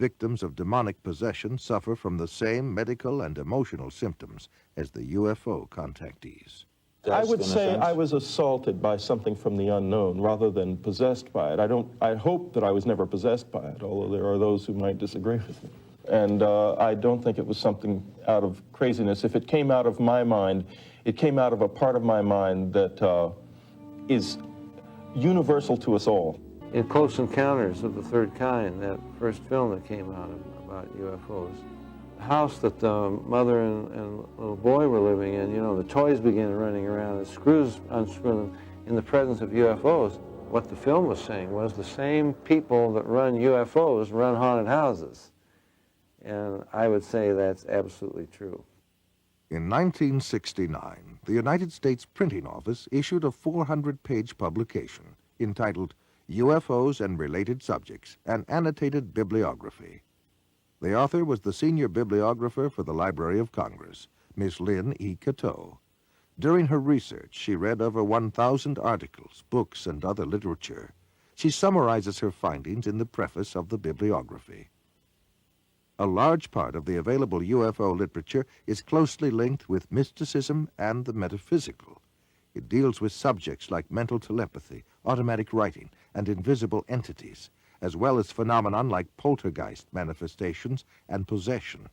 Victims of demonic possession suffer from the same medical and emotional symptoms as the UFO contactees. I would say I was assaulted by something from the unknown rather than possessed by it. I hope that I was never possessed by it, although there are those who might disagree with me. And I don't think it was something out of craziness. If it came out of my mind, it came out of a part of my mind that is universal to us all. In Close Encounters of the Third Kind, that first film that came out about UFOs, the house that the mother and little boy were living in, you know, the toys began running around, and screws unscrew them in the presence of UFOs. What the film was saying was the same people that run UFOs run haunted houses. And I would say that's absolutely true. In 1969, the United States Printing Office issued a 400-page publication entitled UFOs and Related Subjects, an Annotated Bibliography. The author was the senior bibliographer for the Library of Congress, Miss Lynn E. Cateau. During her research, she read over 1,000 articles, books, and other literature. She summarizes her findings in the preface of the bibliography. A large part of the available UFO literature is closely linked with mysticism and the metaphysical. It deals with subjects like mental telepathy, automatic writing, and invisible entities, as well as phenomenon like poltergeist manifestations and possession.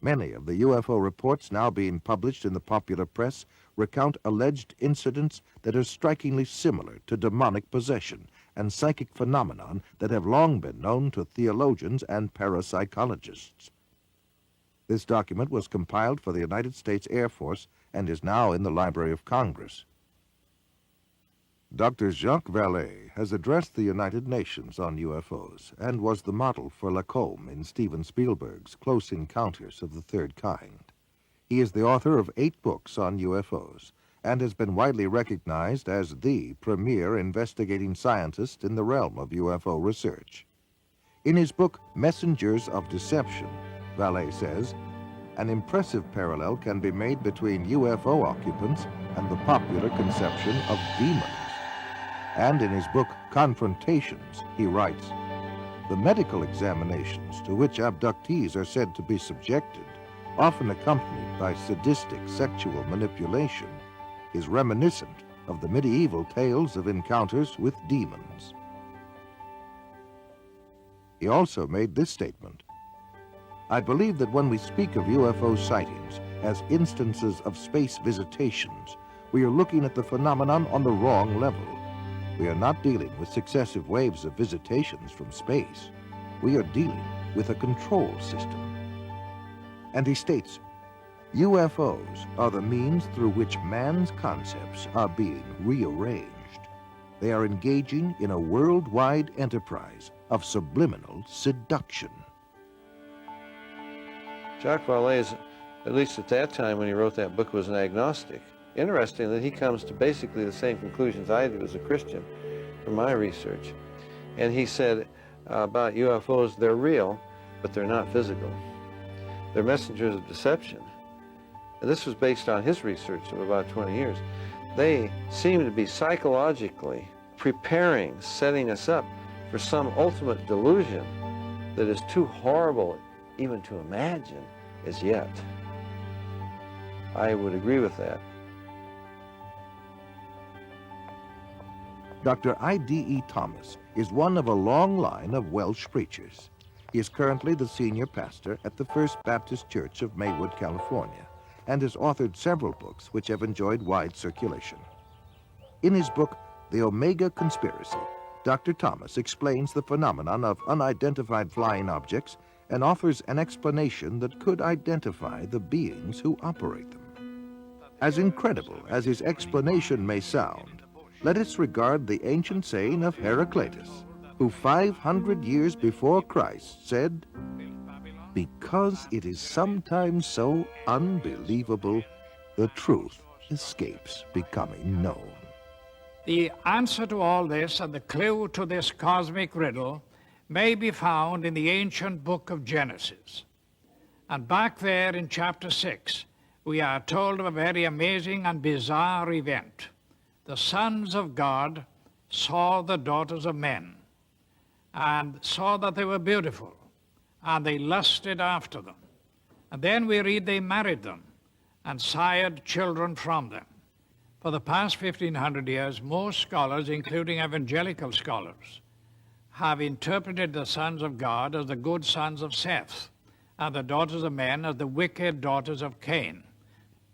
Many of the UFO reports now being published in the popular press recount alleged incidents that are strikingly similar to demonic possession and psychic phenomenon that have long been known to theologians and parapsychologists. This document was compiled for the United States Air Force and is now in the Library of Congress. Dr. Jacques Vallée has addressed the United Nations on UFOs and was the model for Lacombe in Steven Spielberg's Close Encounters of the Third Kind. He is the author of 8 books on UFOs and has been widely recognized as the premier investigating scientist in the realm of UFO research. In his book, Messengers of Deception, Vallée says, an impressive parallel can be made between UFO occupants and the popular conception of demons. And in his book, Confrontations, he writes, the medical examinations to which abductees are said to be subjected, often accompanied by sadistic sexual manipulation, is reminiscent of the medieval tales of encounters with demons. He also made this statement, I believe that when we speak of UFO sightings as instances of space visitations, we are looking at the phenomenon on the wrong level. We are not dealing with successive waves of visitations from space. We are dealing with a control system. And he states, UFOs are the means through which man's concepts are being rearranged. They are engaging in a worldwide enterprise of subliminal seduction. Jacques Vallée, at least at that time when he wrote that book, was an agnostic. Interesting that he comes to basically the same conclusions I do as a Christian from my research. And he said about UFOs, they're real, but they're not physical. They're messengers of deception. And this was based on his research of about 20 years. They seem to be psychologically preparing, setting us up for some ultimate delusion that is too horrible even to imagine as yet. I would agree with that. Dr. I.D.E. Thomas is one of a long line of Welsh preachers. He is currently the senior pastor at the First Baptist Church of Maywood, California, and has authored several books which have enjoyed wide circulation. In his book, The Omega Conspiracy, Dr. Thomas explains the phenomenon of unidentified flying objects and offers an explanation that could identify the beings who operate them. As incredible as his explanation may sound, let us regard the ancient saying of Heraclitus, who 500 years before Christ said, because it is sometimes so unbelievable, the truth escapes becoming known. The answer to all this and the clue to this cosmic riddle may be found in the ancient book of Genesis. And back there in chapter 6, we are told of a very amazing and bizarre event. The sons of God saw the daughters of men and saw that they were beautiful, and they lusted after them. And then we read they married them and sired children from them. For the past 1,500 years, most scholars, including evangelical scholars, have interpreted the sons of God as the good sons of Seth, and the daughters of men as the wicked daughters of Cain.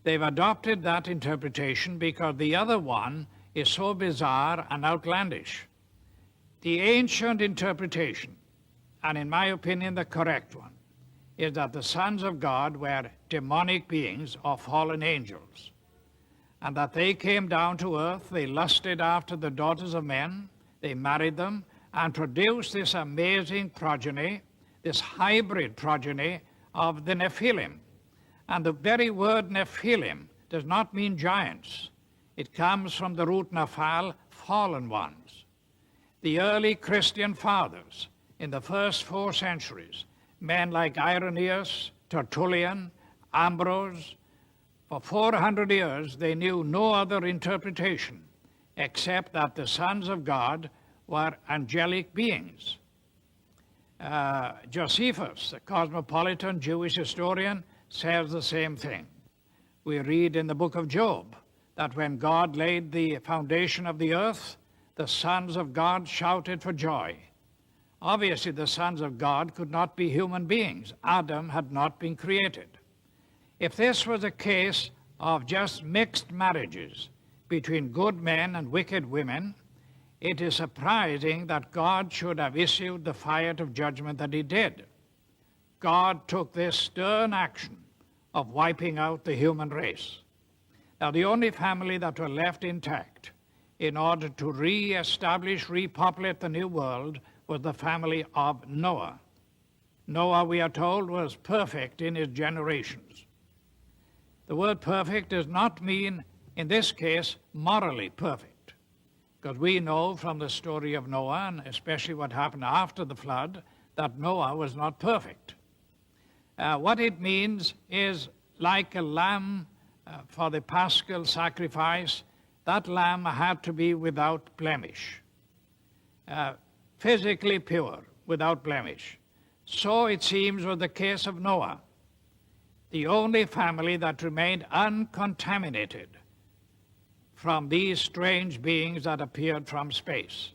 They've adopted that interpretation because the other one is so bizarre and outlandish. The ancient interpretation, and in my opinion the correct one, is that the sons of God were demonic beings or fallen angels, and that they came down to earth, they lusted after the daughters of men, they married them, and produced this amazing progeny, this hybrid progeny of the Nephilim. And the very word Nephilim does not mean giants. It comes from the root Nephal, fallen ones. The early Christian fathers in the first 4 centuries, men like Irenaeus, Tertullian, Ambrose, for 400 years they knew no other interpretation except that the sons of God were angelic beings. Josephus, the cosmopolitan Jewish historian, says the same thing. We read in the book of Job that when God laid the foundation of the earth, the sons of God shouted for joy. Obviously, the sons of God could not be human beings. Adam had not been created. If this was a case of just mixed marriages between good men and wicked women, it is surprising that God should have issued the fire of judgment that he did. God took this stern action of wiping out the human race. Now, the only family that were left intact in order to re-establish, repopulate the new world was the family of Noah. Noah, we are told, was perfect in his generations. The word perfect does not mean, in this case, morally perfect, because we know from the story of Noah, and especially what happened after the flood, that Noah was not perfect. What it means is like a lamb for the paschal sacrifice, that lamb had to be without blemish, physically pure, without blemish. So it seems was the case of Noah, the only family that remained uncontaminated from these strange beings that appeared from space.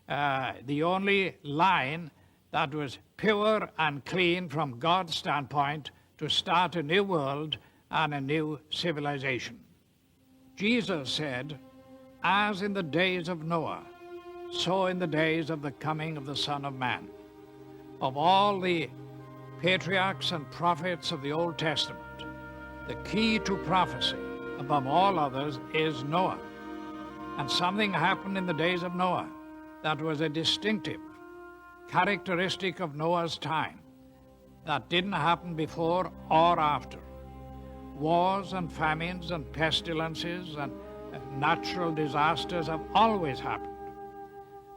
The only line that was pure and clean from God's standpoint to start a new world and a new civilization. Jesus said, as in the days of Noah, so in the days of the coming of the Son of Man. Of all the patriarchs and prophets of the Old Testament, the key to prophecy above all others is Noah. And something happened in the days of Noah that was a distinctive characteristic of Noah's time that didn't happen before or after. Wars and famines and pestilences and natural disasters have always happened.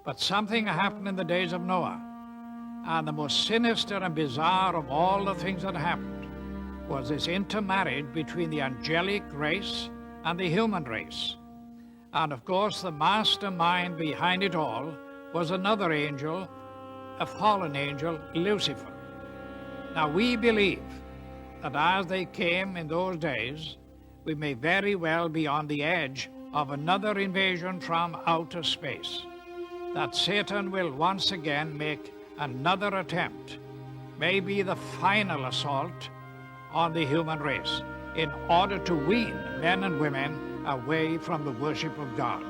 But something happened in the days of Noah, and the most sinister and bizarre of all the things that happened was this intermarriage between the angelic race and the human race. And of course, the mastermind behind it all was another angel, a fallen angel, Lucifer. Now, we believe that as they came in those days, we may very well be on the edge of another invasion from outer space, that Satan will once again make another attempt, maybe the final assault on the human race, in order to wean men and women away from the worship of God.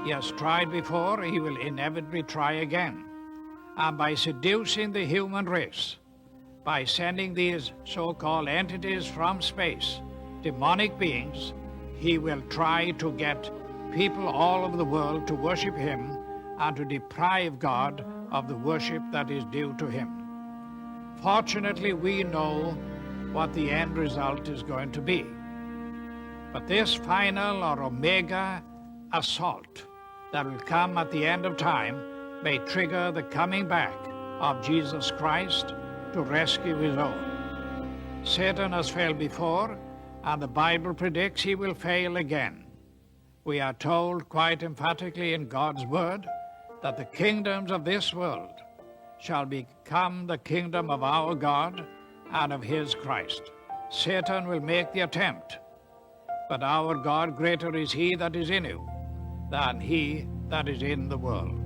He has tried before, he will inevitably try again. And by seducing the human race, by sending these so-called entities from space, demonic beings, he will try to get people all over the world to worship him and to deprive God of the worship that is due to him. Fortunately, we know what the end result is going to be. But this final or omega assault that will come at the end of time may trigger the coming back of Jesus Christ to rescue his own. Satan has failed before, and the Bible predicts he will fail again. We are told quite emphatically in God's word that the kingdoms of this world shall become the kingdom of our God and of his Christ. Satan will make the attempt, but our God, greater is he that is in you than he that is in the world.